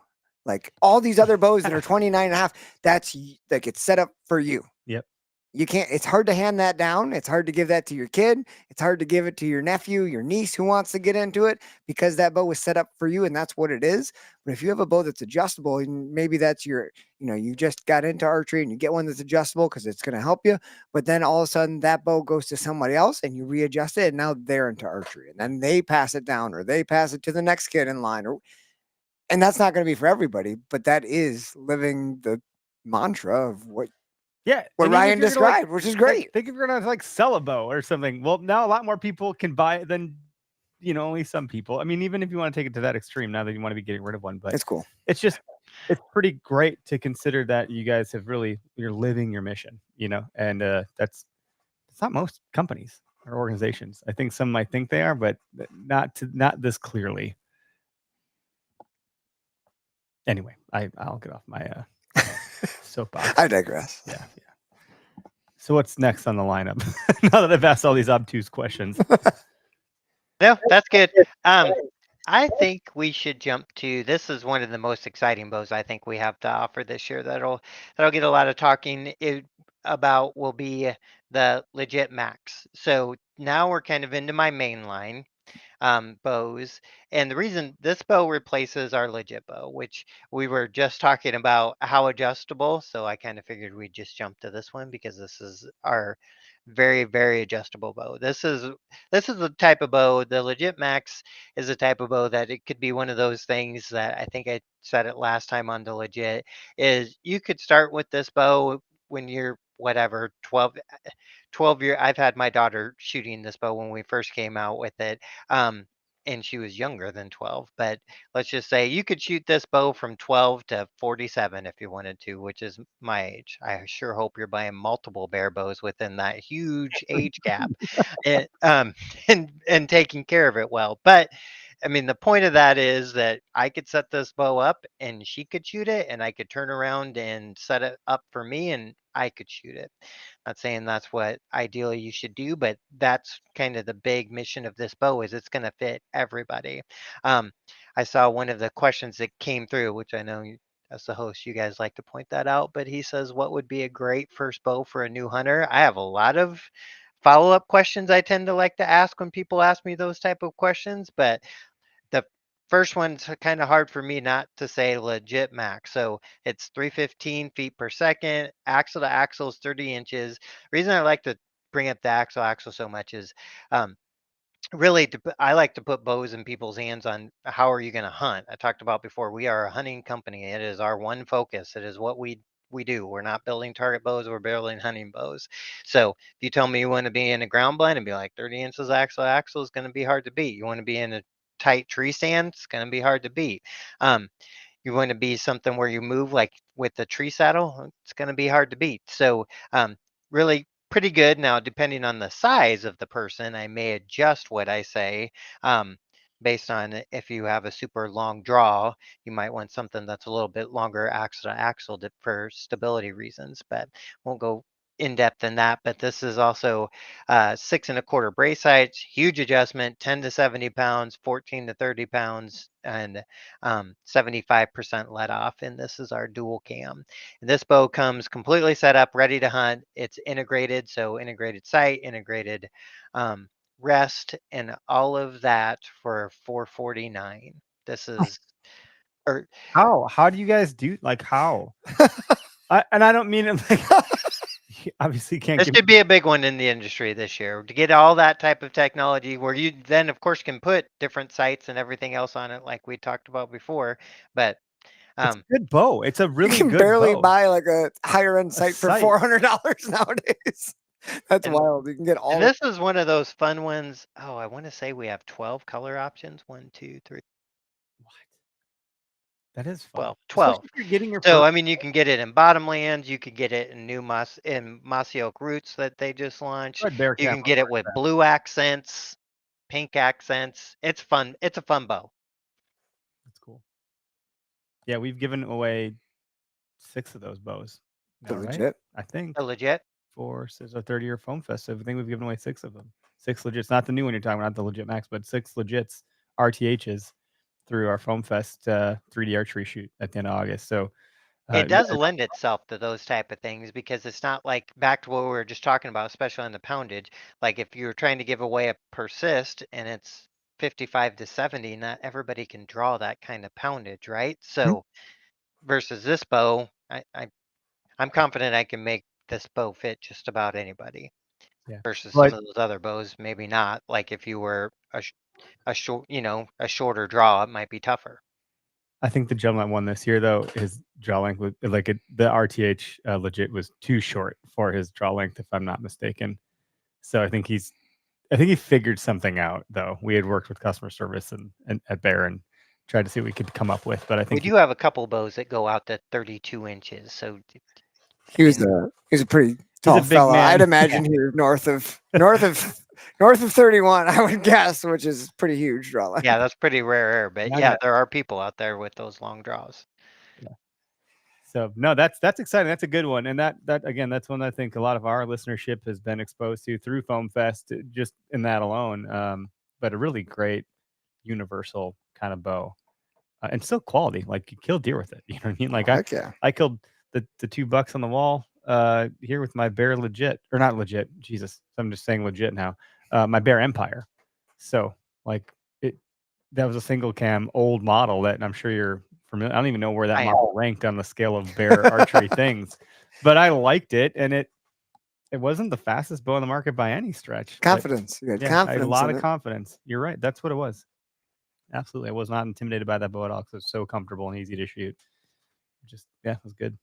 like all these other bows that are 29 and a half, that's like, it's set up for you. Yep. you can't, it's hard to hand that down. It's hard to give that to your kid. It's hard to give it to your nephew, your niece who wants to get into it, because that bow was set up for you and that's what it is. But if you have a bow that's adjustable, and maybe that's your, you just got into archery and you get one that's adjustable because it's going to help you. But then all of a sudden that bow goes to somebody else and you readjust it and now they're into archery and then they pass it down or they pass it to the next kid in line. And that's not going to be for everybody, but that is living the mantra of what Ryan described, which is great. Think if you're gonna sell a bow or something. Well, now a lot more people can buy it than only some people. I mean, even if you want to take it to that extreme, now that you want to be getting rid of one, but it's cool. It's pretty great to consider that you guys have you're living your mission, and that's not most companies or organizations. I think some might think they are, but not this clearly. Anyway, I'll get off my soapbox. I digress. Yeah. So what's next on the lineup? Now that I've asked all these obtuse questions. No, that's good. I think we should jump to, this is one of the most exciting bows I think we have to offer this year that'll get a lot of talking about, will be the Legit Max. So now we're kind of into my main line bows, and the reason this bow replaces our Legit bow, which we were just talking about how adjustable, so I kind of figured we'd just jump to this one because this is our very, very adjustable bow. This is the type of bow, the Legit Max is the type of bow that it could be one of those things that I think I said it last time on the Legit, is you could start with this bow when you're whatever 12 year. I've had my daughter shooting this bow when we first came out with it, and she was younger than 12, but let's just say you could shoot this bow from 12 to 47 if you wanted to, which is my age. I sure hope you're buying multiple bear bows within that huge age gap, and and taking care of it well. But I mean, the point of that is that I could set this bow up and she could shoot it, and I could turn around and set it up for me and I could shoot it. Not saying that's what ideally you should do, but that's kind of the big mission of this bow, is it's going to fit everybody. Um, I saw one of the questions that came through, which I know as the host, you guys like to point that out, but he says, what would be a great first bow for a new hunter? I have a lot of follow-up questions I tend to like to ask when people ask me those type of questions, but the first one's kind of hard for me not to say Legit Max. So it's 315 feet per second. Axle to axle is 30 inches. Reason I like to bring up the axle so much is really I like to put bows in people's hands on how are you going to hunt. I talked about before, we are a hunting company. It is our one focus. It is what we do. We're not building target bows, we're building hunting bows. So if you tell me you want to be in a ground blind and be like 30 inches axle to axle is going to be hard to beat. You want to be in a tight tree stand, it's going to be hard to beat. You want to be something where you move like with the tree saddle, it's going to be hard to beat. So really pretty good. Now, depending on the size of the person, I may adjust what I say based on if you have a super long draw, you might want something that's a little bit longer axle to axle for stability reasons, but won't go in depth in that. But this is also 6 1/4 brace heights, huge adjustment, 10 to 70 pounds, 14 to 30 pounds, and 75% let off. And this is our dual cam. And this bow comes completely set up, ready to hunt. It's integrated, so integrated sight, integrated rest, and all of that for $449. This is how do you guys do, how? And I don't mean it like you obviously can't this should be a big one in the industry this year, to get all that type of technology where you then of course can put different sights and everything else on it like we talked about before. But it's a good bow. It's a really you can good barely bow. buy like a higher end sight for $400 nowadays. That's wild. You can get all. And this is one of those fun ones. Oh, I want to say we have 12 color options. 1, 2, 3. What? That is fun. 12. Especially if you're getting your So first... I mean, you can get it in bottomlands. You could get it in mossy oak roots that they just launched. You can get it with blue accents, pink accents. It's fun. It's a fun bow. That's cool. Yeah, we've given away 6 of those bows. Now, Legit? I think. Legit? For a 30-year foam fest. So I think we've given away 6 of them. 6 legits, not the new one you're talking about, not the Legit Max, but 6 legits RTHs through our foam fest 3D archery shoot at the end of August. So It does lend itself to those type of things because it's not like back to what we were just talking about, especially on the poundage. Like if you're trying to give away a persist and it's 55 to 70, not everybody can draw that kind of poundage, right? So versus this bow, I'm confident I can make this bow fit just about anybody. Yeah. Versus But some of those other bows, maybe not. Like if you were a short, a shorter draw, it might be tougher. I think the gentleman won this year, though, his draw length was like the RTH legit was too short for his draw length, if I'm not mistaken. So I think he figured something out, though. We had worked with customer service and at Bear and tried to see what we could come up with. But I We think do have a couple bows that go out to 32 inches. So He was a pretty tall big fella. man. I'd imagine here north of 31, I would guess, which is pretty huge draw length. yeah, that's pretty rare. But Yeah, yeah, there are people out there with those long draws. So no, that's exciting. That's a good one, and that again, that's one I think a lot of our listenership has been exposed to through Foam Fest, just in that alone. But a really great universal kind of bow, and still quality. Like you kill deer with it. You know what I mean? Like Heck yeah. I killed the $2 on the wall here with my Bear legit, or not legit. Jesus, I'm just saying legit now. My Bear Empire. So like that was a single cam old model that I'm sure you're familiar. I don't even know where that model ranked on the scale of Bear archery things, but I liked it, and it wasn't the fastest bow on the market by any stretch. Confidence. You had confidence. I had a lot in of it. confidence. You're right. That's what it was. Absolutely. I was not intimidated by that bow at all because it was so comfortable and easy to shoot. Just, it was good.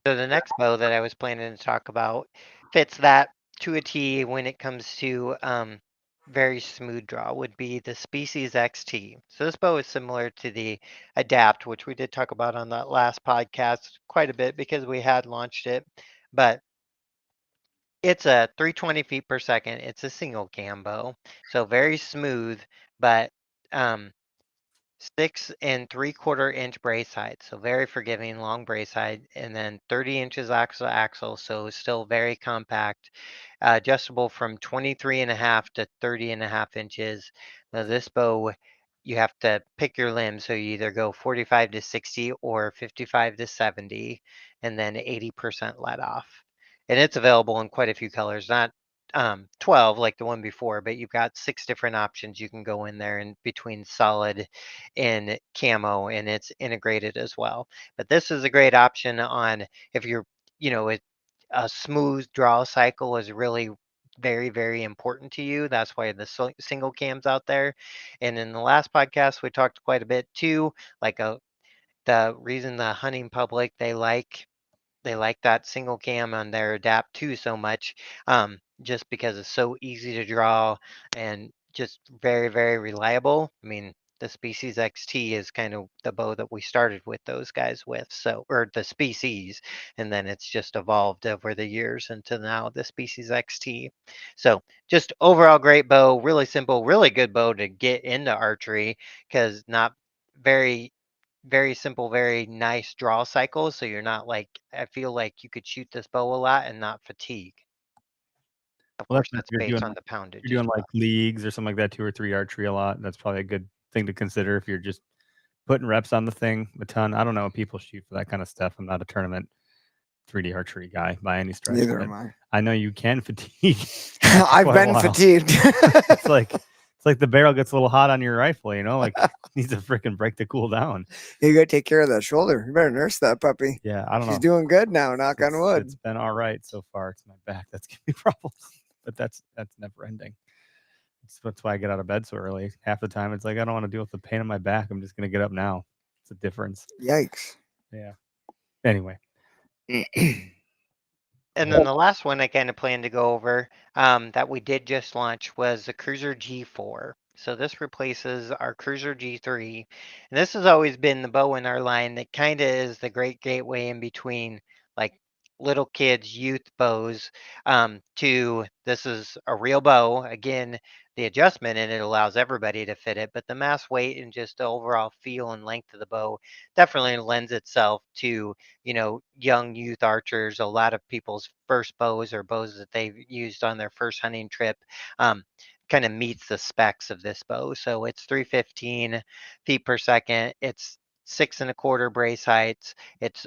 So the next bow that I was planning to talk about fits that to a T when it comes to very smooth draw would be the Species XT. So this bow is similar to the Adapt, which we did talk about on that last podcast quite a bit because we had launched it. But it's a 320 feet per second. It's a single cam bow, so very smooth, but 6 3/4 inch brace height, so very forgiving, long brace height, and then 30 inches axle to axle, so still very compact, adjustable from 23.5 to 30.5 inches. Now this bow, you have to pick your limb, so you either go 45 to 60 or 55 to 70, and then 80% let off. And it's available in quite a few colors, not 12 like the one before, but you've got 6 different options you can go in there in between solid and camo, and it's integrated as well. But this is a great option on if you're, a smooth draw cycle is really very, very important to you. That's why the single cam's out there. And in the last podcast, we talked quite a bit too, like the reason the hunting public they like that single cam on their Adapt 2 so much, just because it's so easy to draw and just very, very reliable. I mean, the Species XT is kind of the bow that we started with those guys with, so or the Species, and then it's just evolved over the years into now the Species XT. So just overall great bow, really simple, really good bow to get into archery because not very very simple, very nice draw cycles. So you're not like, I feel like you could shoot this bow a lot and not fatigue. Of Well, course, that's that's if you're based doing on the poundage. you're doing like leagues or something like that, 2 or 3 archery a lot. That's probably a good thing to consider if you're just putting reps on the thing a ton. I don't know what people shoot for that kind of stuff. I'm not a tournament 3D archery guy by any stretch. Neither am I. I know you can fatigue. I've been fatigued. It's like the barrel gets a little hot on your rifle, like needs to freaking break to cool down. You gotta take care of that shoulder. You better nurse that puppy. Yeah, I don't know. She's doing good now, knock on wood. It's been all right so far. It's my back that's giving me problems, but that's never ending. That's why I get out of bed so early. Half the time it's like I don't want to deal with the pain in my back. I'm just gonna get up now. It's a difference. Yikes. Yeah. Anyway. And then the last one I kind of plan to go over that we did just launch was the Cruiser G4. So this replaces our Cruiser G3. And this has always been the bow in our line that kind of is the great gateway in between like little kids, youth bows to this is a real bow. Again, the adjustment in it allows everybody to fit it, but the mass weight and just the overall feel and length of the bow definitely lends itself to young youth archers. A lot of people's first bows or bows that they've used on their first hunting trip kind of meets the specs of this bow. So it's 315 feet per second. It's 6 1/4 brace heights. It's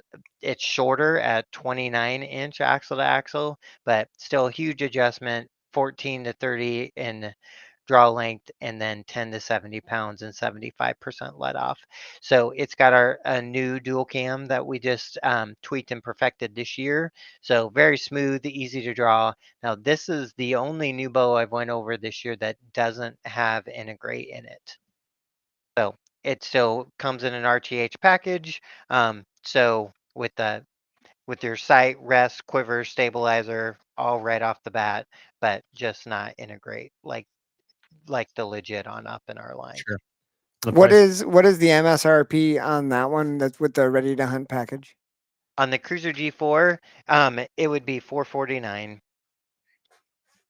shorter at 29-inch axle to axle, but still a huge adjustment. 14 to 30 in draw length, and then 10 to 70 pounds and 75% let off. So it's got a new dual cam that we just tweaked and perfected this year. So very smooth, easy to draw. Now this is the only new bow I've went over this year that doesn't have integrate in it. So it still comes in an RTH package. So with your sight, rest, quiver, stabilizer, all right off the bat, but just not integrate like the legit on up in our line. Sure. What is the MSRP on that one that's with the ready to hunt package? On the Cruiser G4, it would be $449.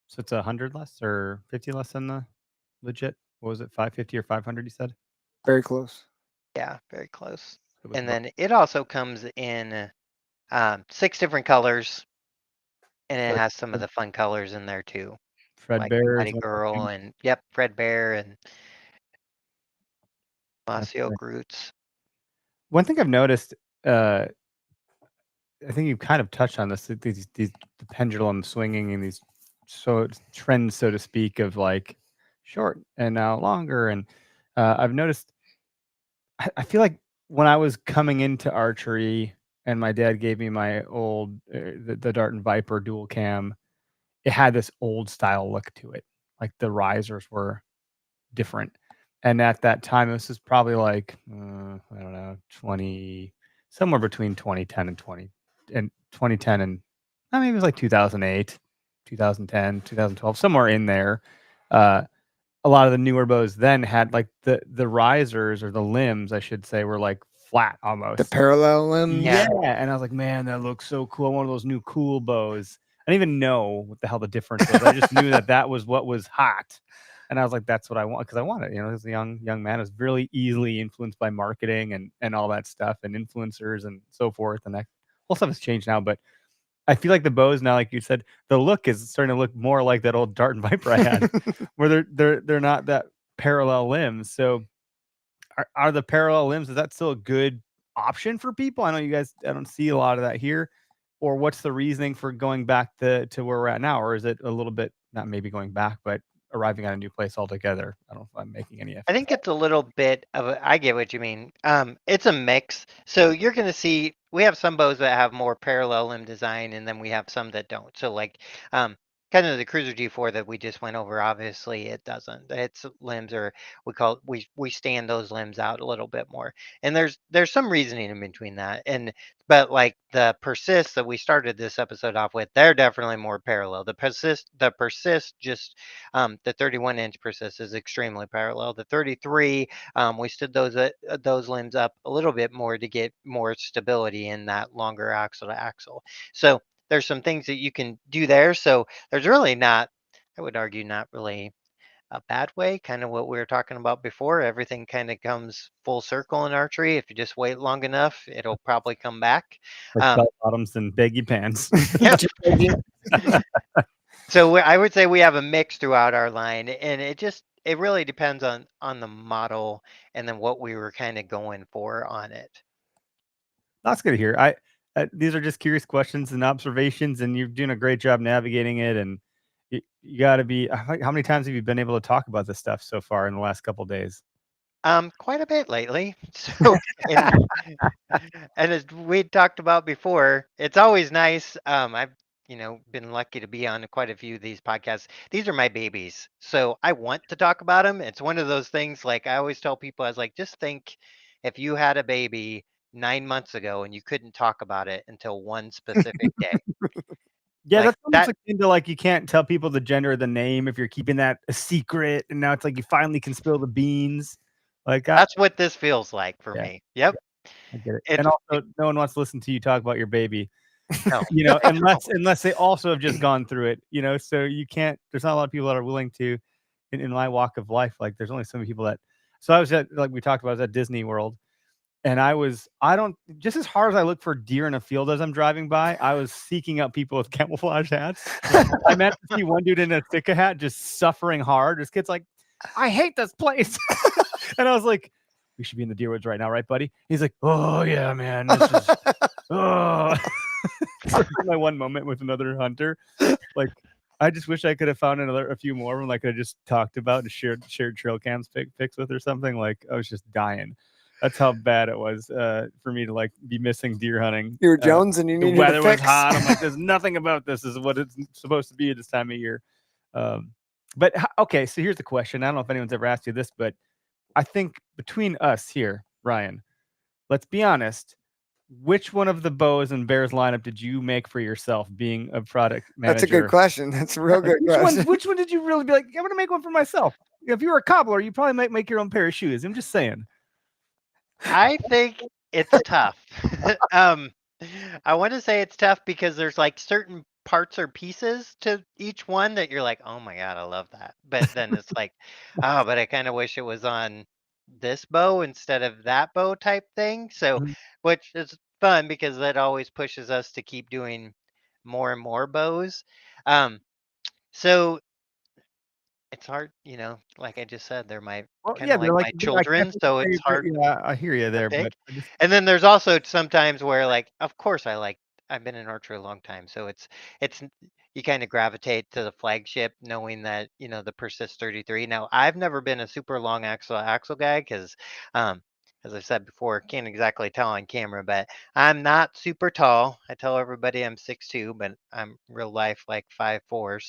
So it's 100 less or 50 less than the legit? What was it, 550 or 500 you said? Very close. Yeah, very close. It was And then it also comes in 6 different colors, and it has some of the fun colors in there too. Fred Like Bear. Mighty Girl and Fred Bear and Mossio Groots. One thing I've noticed, I think you kind of touched on this, these the pendulum swinging and these trends, so to speak, of like short and now longer. And I've noticed, I feel like when I was coming into archery and my dad gave me my old, the Dart and Viper dual cam, it had this old style look to it. Like the risers were different. And at that time, this is probably like, I don't know, somewhere between 2010 and 2010 and maybe it was like 2008, 2010, 2012, somewhere in there. A lot of the newer bows then had like the risers, or the limbs, I should say, were like flat almost. The parallel limb. Yeah. And I was like, man, that looks so cool. One of those new cool bows. I didn't even know what the hell the difference was. I just knew that was what was hot. And I was like, that's what I want, because I want it. As a young man, I was really easily influenced by marketing and all that stuff, and influencers and so forth. And that whole stuff has changed now. But I feel like the bows now, like you said, the look is starting to look more like that old Dart and Viper I had, where they're not that parallel limbs. So are the parallel limbs, is that still a good option for people? I know you guys, I don't see a lot of that here. Or what's the reasoning for going back to where we're at now? Or is it a little bit, not maybe going back, but arriving at a new place altogether? I don't know if I'm making any effort. I think it's a little bit of I get what you mean. It's a mix. So you're going to see, we have some bows that have more parallel limb design, and then we have some that don't. So like, kind of the Cruiser G4 that we just went over, obviously it doesn't. Its limbs are, we stand those limbs out a little bit more. And there's some reasoning in between that. But like the Persist that we started this episode off with, they're definitely more parallel. The Persist just the 31-inch Persist is extremely parallel. The 33, we stood those limbs up a little bit more to get more stability in that longer axle to axle. So there's some things that you can do there. So there's really not, I would argue, not really a bad way, kind of what we were talking about before. Everything kind of comes full circle in archery. If you just wait long enough, it'll probably come back. Like bell bottoms and baggy pants. So I would say we have a mix throughout our line, and it really depends on the model and then what we were kind of going for on it. That's good to hear. These are just curious questions and observations, and you're doing a great job navigating it. And you got to be. How many times have you been able to talk about this stuff so far in the last couple of days? Quite a bit lately. So, and as we talked about before, it's always nice. I've been lucky to be on quite a few of these podcasts. These are my babies, so I want to talk about them. It's one of those things. Like I always tell people, I was like, just think if you had a baby 9 months ago and you couldn't talk about it until one specific day. Yeah, like that's almost akin to like you can't tell people the gender of the name if you're keeping that a secret, and now it's like you finally can spill the beans. Like that's what this feels like for me. Yep, I get it. And also, no one wants to listen to you talk about your baby. No. Unless they also have just gone through it. So you can't. There's not a lot of people that are willing to. In my walk of life, like there's only so many people that. So I was at, like we talked about, I was at Disney World. And just as hard as I look for deer in a field as I'm driving by, I was seeking out people with camouflage hats. I meant to see one dude in a Sika hat just suffering hard. This kid's like, I hate this place. And I was like, we should be in the deer woods right now, right, buddy? He's like, oh yeah, man. This is oh. So my one moment with another hunter, like I just wish I could have found a few more of them, like I just talked about and shared trail cams pics with or something. Like I was just dying. That's how bad it was for me to like be missing deer hunting. You were Jones and you The needed weather a was fix. hot. I'm like, there's nothing about this. This is what it's supposed to be at this time of year. But okay, so here's the question. I don't know if anyone's ever asked you this, but I think between us here, Ryan, let's be honest. Which one of the bows and bears lineup did you make for yourself, being a product manager? That's a good question. That's a real good question. Which one did you really be like, I'm going to make one for myself? If you were a cobbler, you probably might make your own pair of shoes. I'm just saying. I think it's tough. I want to say it's tough because there's like certain parts or pieces to each one that you're like, oh my God, I love that. But then it's like, oh, but I kind of wish it was on this bow instead of that bow type thing. So, which is fun because that always pushes us to keep doing more and more bows. So it's hard, like I just said, they're my kind of like my children, so it's hard. Yeah, I hear you there, but And then there's also sometimes where, like, of course, I've been in archery a long time, so it's you kind of gravitate to the flagship, knowing that the Persist 33. Now, I've never been a super long axle guy because, as I said before, can't exactly tell on camera, but I'm not super tall. I tell everybody I'm 6'2", but I'm real life like 5'4".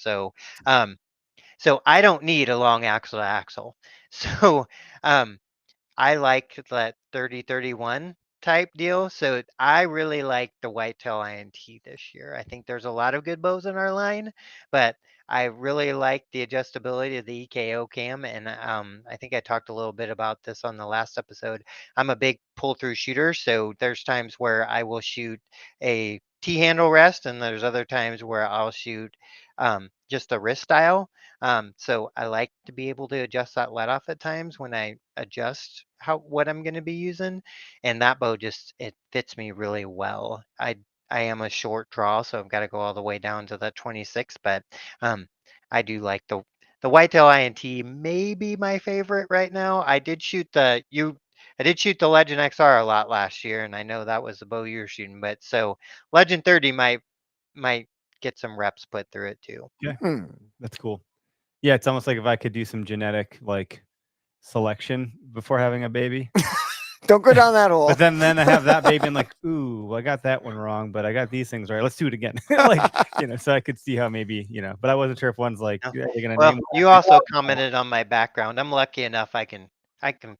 So I don't need a long axle to axle. So I like that 30-31 type deal. So I really like the whitetail INT this year. I think there's a lot of good bows in our line, but I really like the adjustability of the EKO cam. And I think I talked a little bit about this on the last episode. I'm a big pull through shooter. So there's times where I will shoot a T-handle rest, and there's other times where I'll shoot just a wrist style. So I like to be able to adjust that let off at times when I adjust what I'm going to be using, and that bow it fits me really well. I am a short draw, so I've got to go all the way down to the 26, but I do like the whitetail INT, maybe my favorite right now. I did shoot the Legend XR a lot last year, and I know that was the bow you were shooting, but so Legend 30 might get some reps put through it too. Yeah, that's cool. Yeah, it's almost like if I could do some genetic like selection before having a baby. Don't go down that hole. But then I have that baby and like, ooh, I got that one wrong, but I got these things right. Let's do it again. Like, so I could see how maybe, but I wasn't sure if one's like, well, you also commented on my background. I'm lucky enough I don't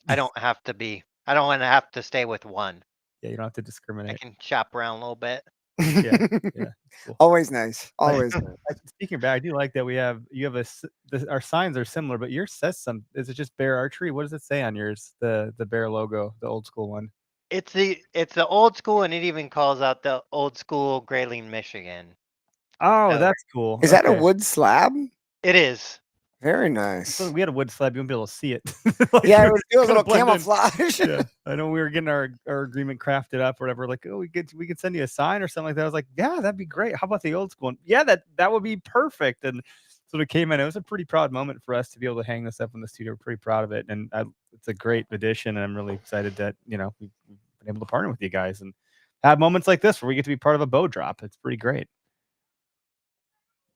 want to have to stay with one. Yeah, you don't have to discriminate. I can shop around a little bit. Yeah. Cool. Always nice. Always nice. Speaking of bear, I do like that you have our signs are similar, but yours says is it just Bear Archery? What does it say on yours? The bear logo, the old school one. It's the old school, and it even calls out the old school Grayling, Michigan. Oh, that's cool. Is that a wood slab? It is. Very nice. So we had a wood slab. You wouldn't be able to see it. Yeah, it would do a little camouflage. Yeah, I know we were getting our agreement crafted up or whatever. Like, oh, we could send you a sign or something like that. I was like, yeah, that'd be great. How about the old school one? Yeah, that would be perfect. And so it came in. It was a pretty proud moment for us to be able to hang this up in the studio. We're pretty proud of it, and it's a great addition. And I'm really excited that we've been able to partner with you guys and have moments like this where we get to be part of a bow drop. It's pretty great.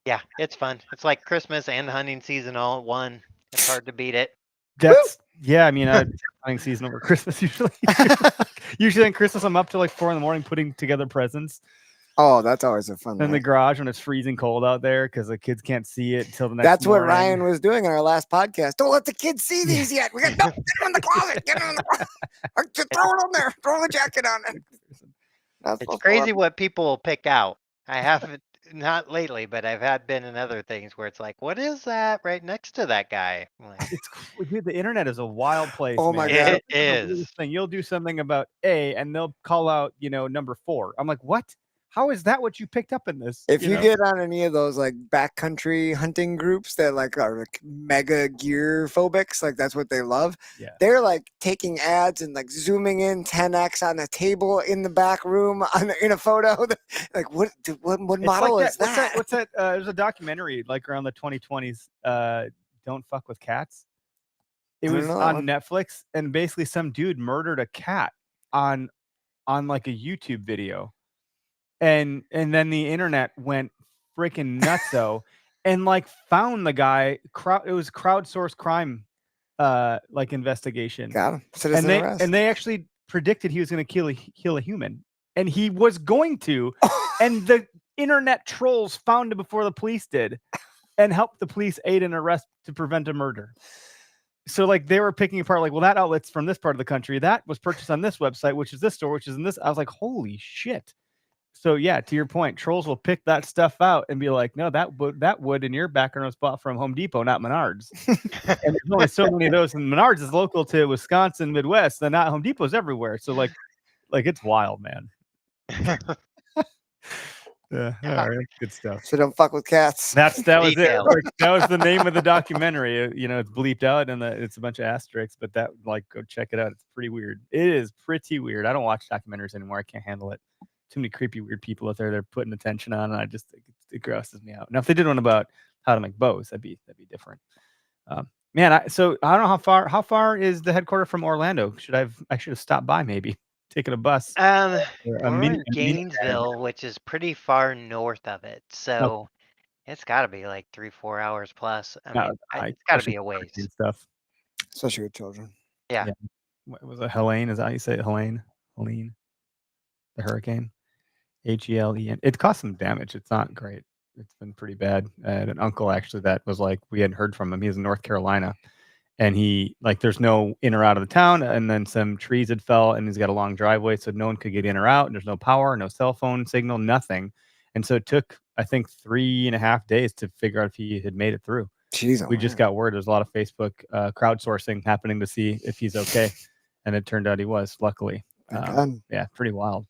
Yeah, it's fun. It's like Christmas and hunting season all at one. It's hard to beat it. Yeah, I mean, hunting season over Christmas usually. Usually on Christmas, I'm up till like 4 a.m. putting together presents. Oh, that's always a fun. In the garage when it's freezing cold out there because the kids can't see it until the next. That's morning. What Ryan was doing in our last podcast. Don't let the kids see these yet. We got get them in the closet. Get them in the closet. Throw it on there. Throw the jacket on it. It's crazy what people will pick out. I haven't. Not lately, but I've been in other things where it's like, what is that right next to that guy? Like, dude, the internet is a wild place. Oh my God, it is. You'll do something about A, and they'll call out, number 4. I'm like, what? How is that what you picked up in this? If you get on any of those like backcountry hunting groups that like are like mega gear phobics, like that's what they love. Yeah. They're like taking ads and like zooming in 10x on a table in the back room in a photo. Like what model like is that? What's that? There's a documentary like around the 2020s. Don't fuck with cats. It I don't was know that on one. Netflix, and basically some dude murdered a cat on like a YouTube video. And then the internet went freaking nutso and like found the guy. It was crowdsourced crime like investigation. Got him. And Citizen arrest. they actually predicted he was going to kill a human. And he was going to. And the internet trolls found him before the police did and helped the police aid an arrest to prevent a murder. So like they were picking apart like, well, that outlet's from this part of the country. That was purchased on this website, which is this store, which is in this. I was like, holy shit. So yeah, to your point, trolls will pick that stuff out and be like, no, that wood in your background was bought from Home Depot, not Menards. And there's only so many of those, and Menards is local to Wisconsin, Midwest. Then not Home Depot's everywhere. So like it's wild, man. Yeah, all right, good stuff. So don't fuck with cats. That was Detail. it. That was the name of the documentary. You know, it's bleeped out and it's a bunch of asterisks, but that like go check it out. It's pretty weird. It is pretty weird. I don't watch documentaries anymore. I can't handle it. Too many creepy, weird people out there they're putting attention on, and I just it grosses me out. Now, if they did one about how to make bows, that'd be different. Man, so I don't know how far is the headquarters from Orlando? I should have stopped by maybe, taking a bus. We're in Gainesville, which is pretty far north of it, so it's got to be like 3-4 hours plus. I mean, it's got to be a ways. Stuff, especially with children. Yeah. What was it? Helene? Is that how you say it? Helene? The hurricane. HELEN. It caused some damage. It's not great. It's been pretty bad. I had an uncle actually that was like, we hadn't heard from him. He was in North Carolina, and he like there's no in or out of the town, and then some trees had fell, and he's got a long driveway, so no one could get in or out. And there's no power, no cell phone signal, nothing. And so it took, I think, 3.5 days to figure out if he had made it through. Jeez, we just got word. There's a lot of Facebook crowdsourcing happening to see if he's okay, and it turned out he was. Luckily, yeah, pretty wild.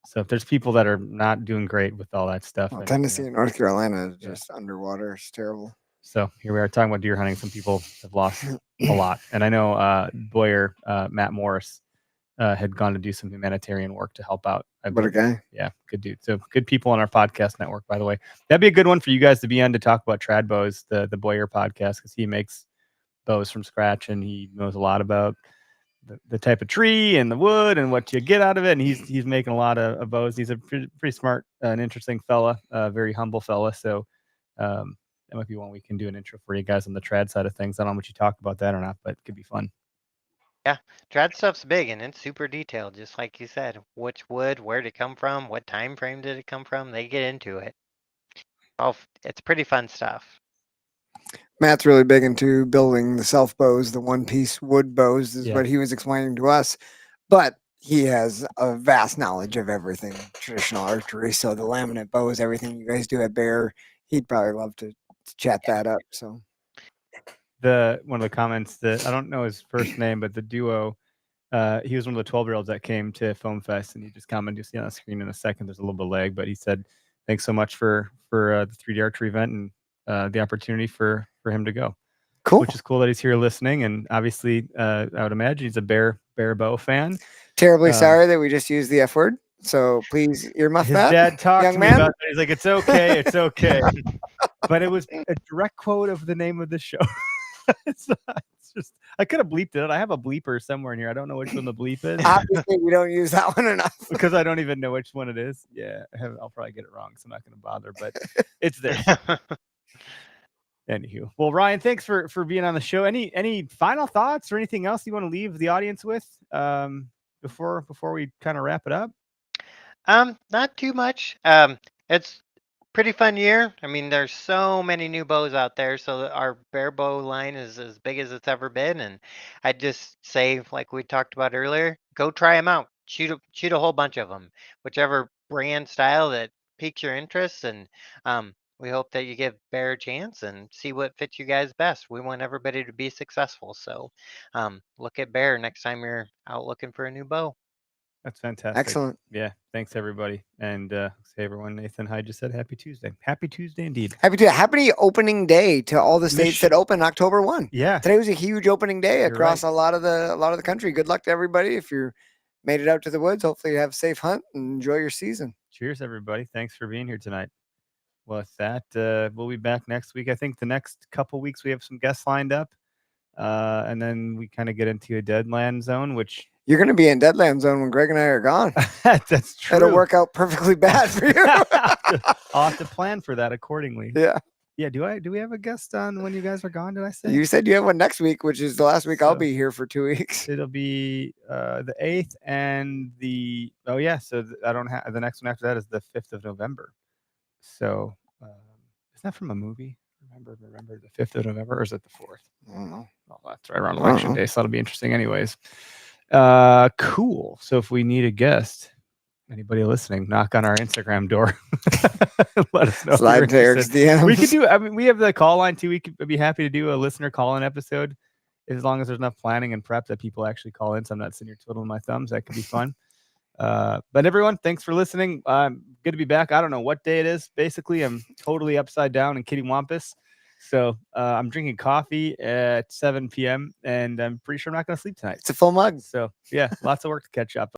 So if there's people that are not doing great with all that stuff, Tennessee and North Carolina is just underwater. It's terrible. So here we are talking about deer hunting. Some people have lost a lot, and I know Boyer Matt Morris had gone to do some humanitarian work to help out. What a guy! Yeah, good dude. So good people on our podcast network, by the way. That'd be a good one for you guys to be on to talk about trad bows, the Boyer podcast, because he makes bows from scratch and he knows a lot about the type of tree and the wood and what you get out of it. And he's making a lot of bows. He's a pretty smart and interesting fella, very humble fella. So that might be one we can do an intro for you guys on the trad side of things. I don't know how much you talk about that or not, but it could be fun. Yeah, trad stuff's big and it's super detailed, just like you said. Which wood, where did it come from, what time frame did it come from? They get into it. Oh, it's pretty fun stuff. Matt's really big into building the self bows, the one-piece wood bows is what he was explaining to us. But he has a vast knowledge of everything traditional archery. So the laminate bows, everything you guys do at Bear, he'd probably love to chat that up. So one of the comments that I don't know his first name, but the duo, he was one of the 12-year-olds that came to Foam Fest, and he just commented, you'll see on the screen in a second, there's a little bit of lag, but he said, thanks so much for the 3D archery event and the opportunity for him to go. Cool. Which is cool that he's here listening. And obviously, I would imagine he's a bear bow fan. Terribly sorry that we just used the F word. So please earmuff that. His dad talked to me man. about that. He's like, it's okay. It's okay. But it was a direct quote of the name of the show. it's just, I could have bleeped it. I have a bleeper somewhere in here. I don't know which one the bleep is. Obviously, we don't use that one enough. Because I don't even know which one it is. Yeah, I'll probably get it wrong, so I'm not going to bother. But it's there. Anywho, well, Ryan, thanks for being on the show. Any final thoughts or anything else you want to leave the audience with before we kind of wrap it up? Not too much. It's pretty fun year. I mean, there's so many new bows out there, so our bear bow line is as big as it's ever been. And I'd just say, like we talked about earlier, go try them out. Shoot a whole bunch of them, whichever brand style that piques your interest, and we hope that you give Bear a chance and see what fits you guys best. We want everybody to be successful. So look at Bear next time you're out looking for a new bow. That's fantastic. Excellent. Yeah. Thanks, everybody. And say, everyone, Nathan Hyde just said happy Tuesday. Happy Tuesday indeed. Happy opening day to all the states that open October 1. Yeah. Today was a huge opening day across a lot of the country. Good luck to everybody. If you made it out to the woods, hopefully you have a safe hunt and enjoy your season. Cheers, everybody. Thanks for being here tonight. Well, with that, we'll be back next week. I think the next couple weeks we have some guests lined up. And then we kind of get into a deadland zone, which You're going to be in Deadland Zone when Greg and I are gone. that's true. It'll work out perfectly bad for you. I'll have to plan for that accordingly. Yeah. Yeah. Do we have a guest on when you guys are gone? Did I say? You said you have one next week, which is the last week I'll So- be here for 2 weeks. It'll be the 8th and the so I don't have the next one after that is the 5th of November. So is that from a movie? Remember the 5th of November, or is it the 4th? I don't know. Well, that's right around I don't election know. day, so that'll be interesting anyways. Cool. So if we need a guest, anybody listening, knock on our Instagram door. Let us know. if you're Slide into Eric's interested. DMs. We could do. I mean, we have the call line too. We could be happy to do a listener call-in episode, as long as there's enough planning and prep that people actually call in. So I'm not sitting here twiddling my thumbs. That could be fun. But everyone, thanks for listening. Good to be back. I don't know what day it is. Basically, I'm totally upside down and kittywampus. So I'm drinking coffee at 7 p.m. and I'm pretty sure I'm not going to sleep tonight. It's a full mug. So yeah, lots of work to catch up.